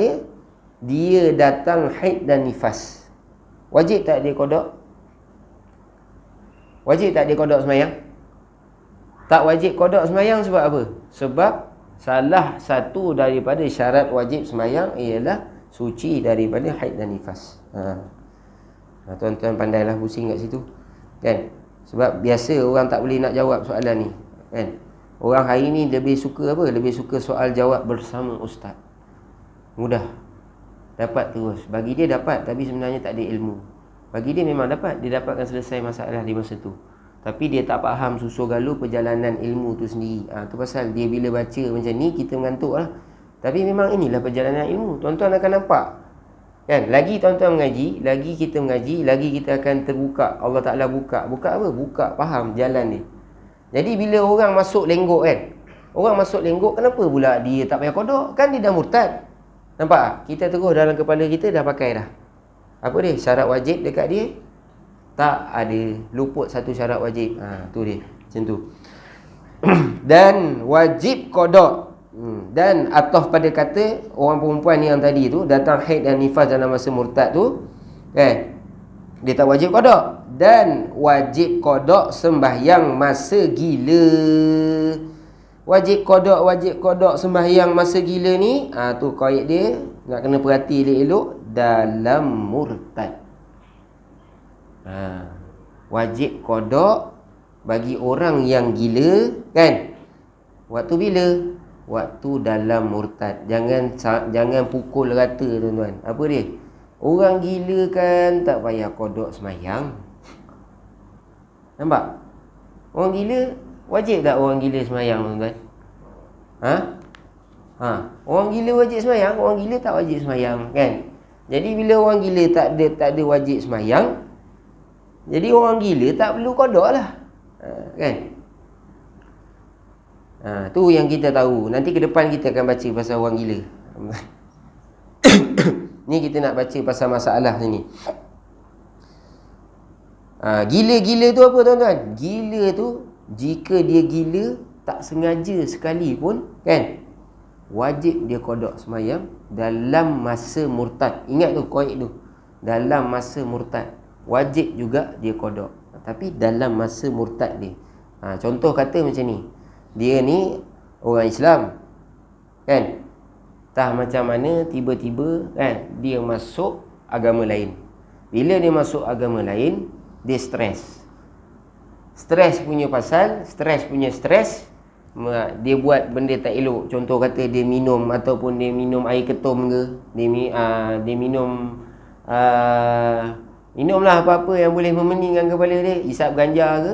dia datang haid dan nifas. Wajib tak dia kodok? Wajib tak dia kodok sembahyang? Tak wajib kodok sembahyang sebab apa? Sebab salah satu daripada syarat wajib sembahyang ialah suci daripada haid dan nifas. Tuan-tuan pandailah pusing kat situ, kan? Sebab biasa orang tak boleh nak jawab soalan ni, kan? Orang hari ni lebih suka apa? Lebih suka soal jawab bersama ustaz. Mudah, dapat terus. Bagi dia dapat, tapi sebenarnya tak ada ilmu. Bagi dia memang dapat, dia dapatkan selesai masalah di masa tu, tapi dia tak faham susur galur perjalanan ilmu tu sendiri. Tu pasal dia bila baca macam ni, kita mengantuk lah. Tapi memang inilah perjalanan ilmu. Tuan-tuan akan nampak, kan? Lagi tuan-tuan mengaji, lagi kita mengaji, lagi kita akan terbuka. Allah Ta'ala buka apa? Buka faham jalan ni. Jadi bila orang masuk lenggok, kan, orang masuk lenggok, kenapa pula dia tak payah kodok? Kan dia dah murtad. Nampak tak? Kita terus dalam kepala kita dah pakai dah. Apa dia? Syarat wajib dekat dia tak ada. Luput satu syarat wajib. Tu dia. Macam tu. Dan wajib kodok. Dan ataf pada kata orang perempuan yang tadi tu datang haid dan nifas dalam masa murtad tu, kan, dia tak wajib kodok. Dan wajib kodok sembahyang masa gila. Wajib kodok sembahyang masa gila ni, tu qaid dia, nak kena perhati elok-elok, dalam murtad. Wajib kodok bagi orang yang gila, kan? Waktu bila? Waktu dalam murtad. Jangan pukul rata, tuan-tuan. Apa dia? Orang gila kan tak payah kodok sembahyang. Nampak? Orang gila, wajib tak orang gila sembahyang, tuan-tuan? Orang gila wajib sembahyang, orang gila tak wajib sembahyang, kan? Jadi bila orang gila tak ada wajib sembahyang, jadi orang gila tak perlu kodok lah, kan? Tu yang kita tahu. Nanti ke depan kita akan baca pasal orang gila. Ni kita nak baca pasal masalah ni. Gila-gila tu apa, tuan-tuan? Gila tu, jika dia gila tak sengaja sekali pun, kan, wajib dia kodok sembahyang dalam masa murtad. Ingat tu qaid tu. Dalam masa murtad wajib juga dia kodok, tapi dalam masa murtad dia. Contoh kata macam ni, dia ni orang Islam, kan, entah macam mana tiba-tiba, kan, dia masuk agama lain. Bila dia masuk agama lain, dia stres. Stres punya stres, dia buat benda tak elok. Contoh kata dia minum, ataupun dia minum air ketum ke, dia minumlah apa-apa yang boleh memeningkan kepala dia, isap ganja ke,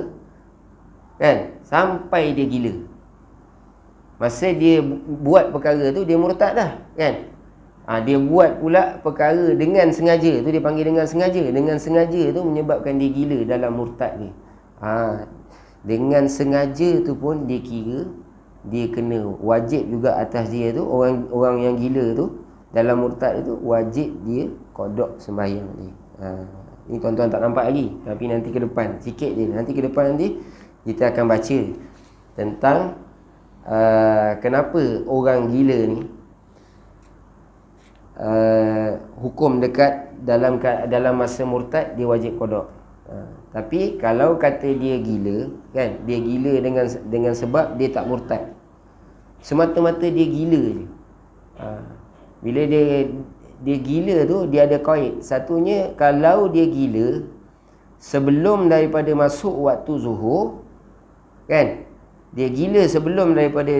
kan, sampai dia gila. Masa dia buat perkara tu, dia murtad dah, kan. Dia buat pula perkara dengan sengaja. Tu dia panggil dengan sengaja. Dengan sengaja tu menyebabkan dia gila dalam murtad ni. Dengan sengaja tu pun dia kira dia kena wajib juga atas dia tu. Orang yang gila tu dalam murtad itu wajib dia kodok sembahyang dia. Ni tuan-tuan tak nampak lagi, tapi nanti ke depan sikit je. Nanti ke depan nanti kita akan baca tentang kenapa orang gila ni hukum dekat dalam masa murtad dia wajib kodok. Tapi kalau kata dia gila, kan, dia gila dengan sebab dia tak murtad, semata-mata dia gila je. Bila dia gila tu, dia ada qaid. Satunya, kalau dia gila sebelum daripada masuk waktu zuhur, kan, dia gila sebelum daripada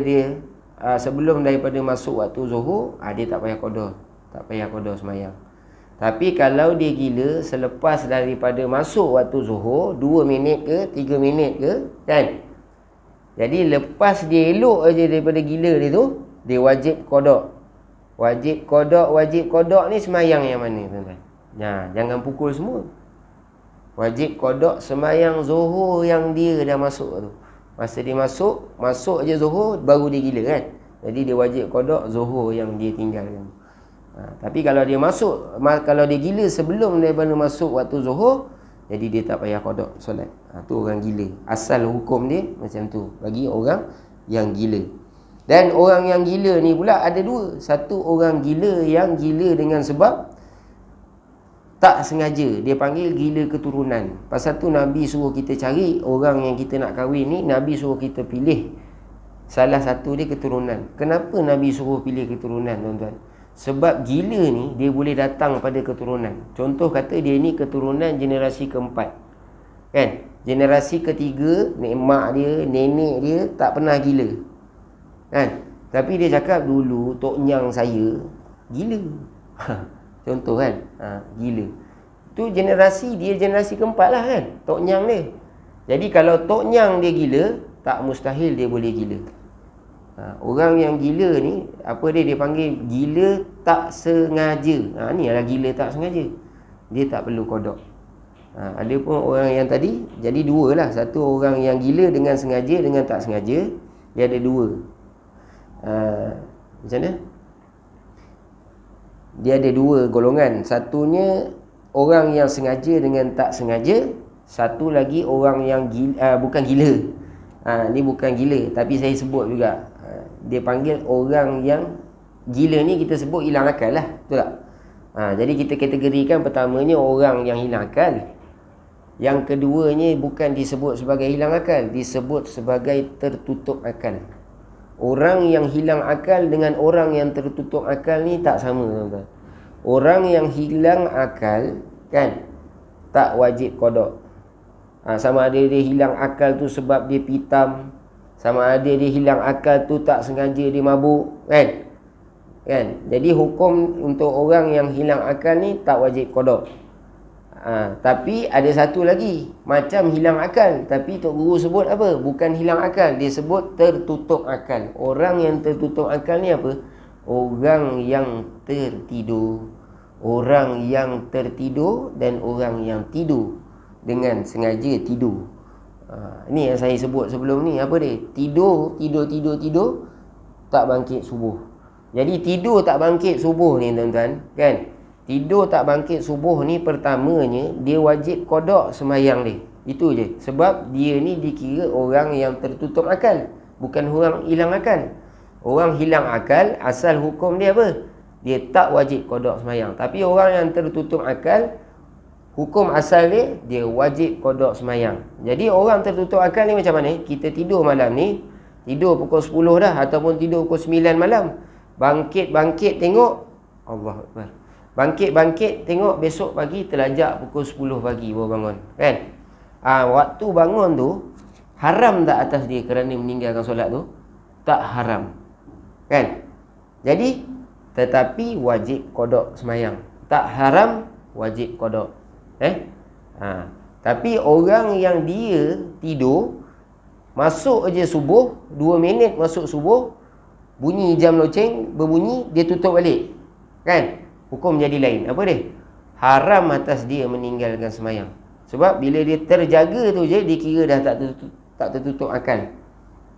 masuk waktu zuhur, dia tak payah qada semayang. Tapi kalau dia gila selepas daripada masuk waktu zuhur 2 minit ke 3 minit ke, kan, jadi lepas dia elok aja daripada gila dia tu, dia wajib qada. Wajib qada ni semayang yang mana, tuan-tuan? Jangan pukul semua. Wajib qada semayang zuhur yang dia dah masuk tu. Masa dia masuk je zuhur, baru dia gila, kan. Jadi dia wajib qada zuhur yang dia tinggalkan. Tapi kalau dia gila sebelum daripada masuk waktu zuhur, jadi dia tak payah qada solat. Tu orang gila. Asal hukum dia macam tu bagi orang yang gila. Dan orang yang gila ni pula ada dua. Satu, orang gila yang gila dengan sebab tak sengaja, dia panggil gila keturunan. Pasal tu Nabi suruh kita cari orang yang kita nak kahwin ni, Nabi suruh kita pilih salah satu dia keturunan. Kenapa Nabi suruh pilih keturunan, tuan-tuan? Sebab gila ni dia boleh datang pada keturunan. Contoh kata dia ni keturunan generasi keempat, kan? Generasi ketiga, mak dia, nenek dia tak pernah gila, kan? Tapi dia cakap dulu tok nyang saya gila. Contoh, kan? Gila. Tu generasi keempat lah, kan? Tok nyang dia. Jadi kalau tok nyang dia gila, tak mustahil dia boleh gila. Orang yang gila ni, apa dia panggil gila tak sengaja. Ni adalah gila tak sengaja. Dia tak perlu qada. Ada pun orang yang tadi, jadi dua lah. Satu orang yang gila dengan sengaja, dengan tak sengaja. Dia ada dua. Macam mana? Dia ada dua golongan. Satunya orang yang sengaja dengan tak sengaja. Satu lagi orang yang gila, bukan gila. Ni bukan gila, tapi saya sebut juga. Dia panggil orang yang gila ni, kita sebut hilang akal lah, betul tak? Jadi kita kategorikan, pertamanya orang yang hilang akal. Yang keduanya bukan disebut sebagai hilang akal, disebut sebagai tertutup akal. Orang yang hilang akal dengan orang yang tertutup akal ni tak sama, tuan-tuan. Orang yang hilang akal, kan, tak wajib qada. Sama ada dia hilang akal tu sebab dia pitam, sama ada dia hilang akal tu tak sengaja dia mabuk, kan? Jadi hukum untuk orang yang hilang akal ni tak wajib qada. Tapi ada satu lagi macam hilang akal, tapi Tok Guru sebut apa? Bukan hilang akal, dia sebut tertutup akal. Orang yang tertutup akal ni apa? Orang yang tertidur. Orang yang tertidur dan orang yang tidur dengan sengaja tidur. Ni yang saya sebut sebelum ni. Apa dia? Tidur tak bangkit subuh. Jadi tidur tak bangkit subuh ni, tuan-tuan, kan? Tidur tak bangkit subuh ni, pertamanya dia wajib qada semayang dia. Itu je. Sebab dia ni dikira orang yang tertutup akal, bukan orang hilang akal. Orang hilang akal, asal hukum dia apa? Dia tak wajib qada semayang. Tapi orang yang tertutup akal, hukum asal dia wajib qada semayang. Jadi orang tertutup akal ni macam mana? Kita tidur malam ni, tidur pukul 10 dah, ataupun tidur pukul 9 malam. Bangkit tengok, Allah Akbar. Bangkit tengok besok pagi terlajak pukul 10 pagi baru bangun, kan? Waktu bangun tu haram tak atas dia kerana meninggalkan solat tu? Tak haram, kan? Jadi tetapi wajib qada semayang. Tak haram, wajib qada. Tapi orang yang dia tidur, masuk aja subuh, 2 minit masuk subuh, bunyi jam loceng berbunyi, dia tutup balik, kan? Hukum jadi lain. Apa dia? Haram atas dia meninggalkan semayang. Sebab bila dia terjaga tu je, dia kira dah tak tertutup akal.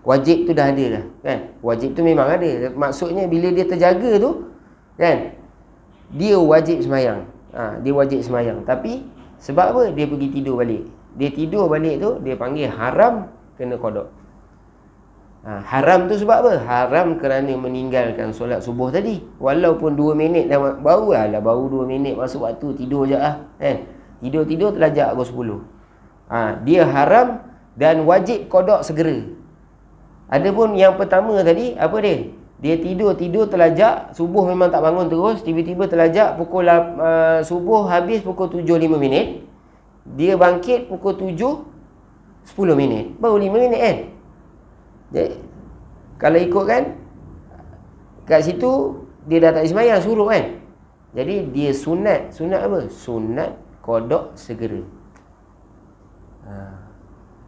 Wajib tu dah ada dah, kan? Wajib tu memang ada. Maksudnya bila dia terjaga tu, kan, dia wajib semayang. Dia wajib semayang. Tapi sebab apa? Dia pergi tidur balik. Dia tidur balik tu, dia panggil haram, kena qada. Haram tu sebab apa? Haram kerana meninggalkan solat subuh tadi. Walaupun 2 minit dah, baru 2 minit masuk waktu, tidur je lah, kan? Tidur terlajak pukul Dia haram dan wajib qada segera. Adapun yang pertama tadi, apa dia? Dia tidur terlajak, subuh memang tak bangun terus, tiba-tiba terlajak pukul subuh habis pukul 7.05. Dia bangkit pukul 7.10, baru 5 minit kan. Jadi, kalau ikutkan kat situ dia dah tak sembahyang suruh kan. Jadi dia sunat apa? Sunat qada segera.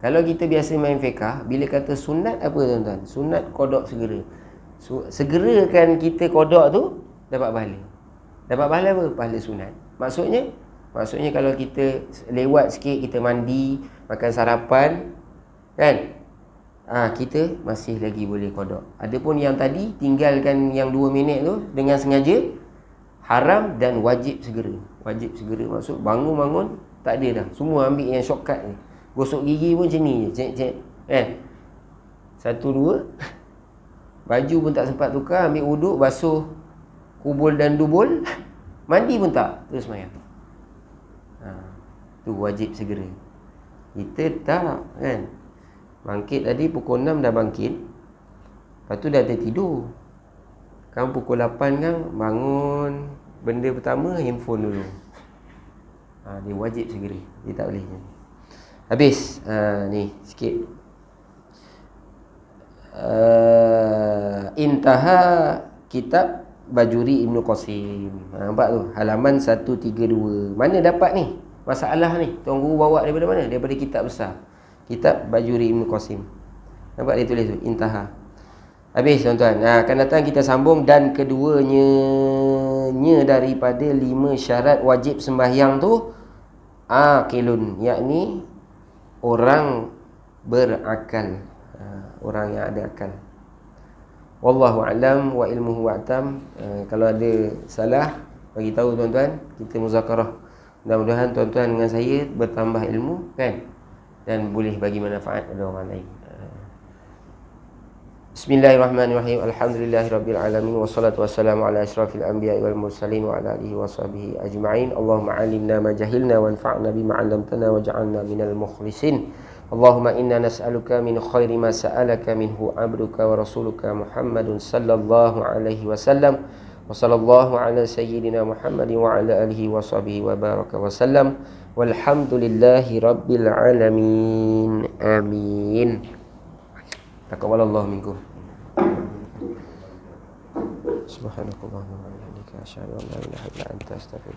Kalau kita biasa main fiqh, bila kata sunat apa tuan-tuan? Sunat qada segera. Segerakan kita qada tu dapat pahala. Dapat pahala apa? Pahala sunat. Maksudnya kalau kita lewat sikit, kita mandi, makan sarapan kan? Kita masih lagi boleh qada. Adapun yang tadi tinggalkan yang 2 minit tu dengan sengaja, haram dan wajib segera. Wajib segera maksud bangun tak ada dah. Semua ambil yang shortcut ni. Gosok gigi pun macam ni je, cek kan. 1 2 baju pun tak sempat tukar, ambil wuduk, basuh kubul dan dubul, mandi pun tak, terus sembahyang. Tu wajib segera. Kita tak kan. Bangkit tadi pukul 6 dah bangkit. Lepas tu dah tertidur. Kan pukul 8 kan bangun, benda pertama handphone dulu. Dia wajib segera. Dia tak boleh. Habis. Ni sikit. Intaha kitab Bajuri Ibnu Qasim. Nampak tu halaman 132. Mana dapat ni masalah ni? Tuan guru bawa daripada mana? Daripada kitab besar, kitab Bajuri Ibnu Qasim. Nampak dia tulis tu Intaha. Habis tuan-tuan. Akan datang kita sambung. Dan keduanya daripada 5 syarat wajib sembahyang tu aqilun, yakni orang berakal, orang yang ada akal. Wallahu a'lam wa ilmuhu wa'tam. Kalau ada salah bagi tahu tuan-tuan, kita muzakarah. Mudah-mudahan tuan-tuan dengan saya bertambah ilmu kan, dan boleh bagi manfaat pada orang lain. Bismillahirrahmanirrahim. Alhamdulillahirabbil alamin wassalatu wassalamu ala asyrafil anbiya'i wal mursalin wa ala alihi washabihi ajma'in. Allahumma 'allimna ma jahilna wanfa'na bima 'allamtana waj'alna minal mukhlisin. Allahumma inna nas'aluka min khairi ma sa'alaka minhu 'abduka wa rasuluka Muhammadun sallallahu alaihi wasallam. Wa sallallahu ala sayyidina Muhammadin wa ala alihi washabihi wa baraka wasallam. Walhamdulillahi rabbil alamin. Amin. Taqabbalallahu minkum. Subhanakallahumma wa bihamdika asyhadu an la ilaha illa anta astaghfiruka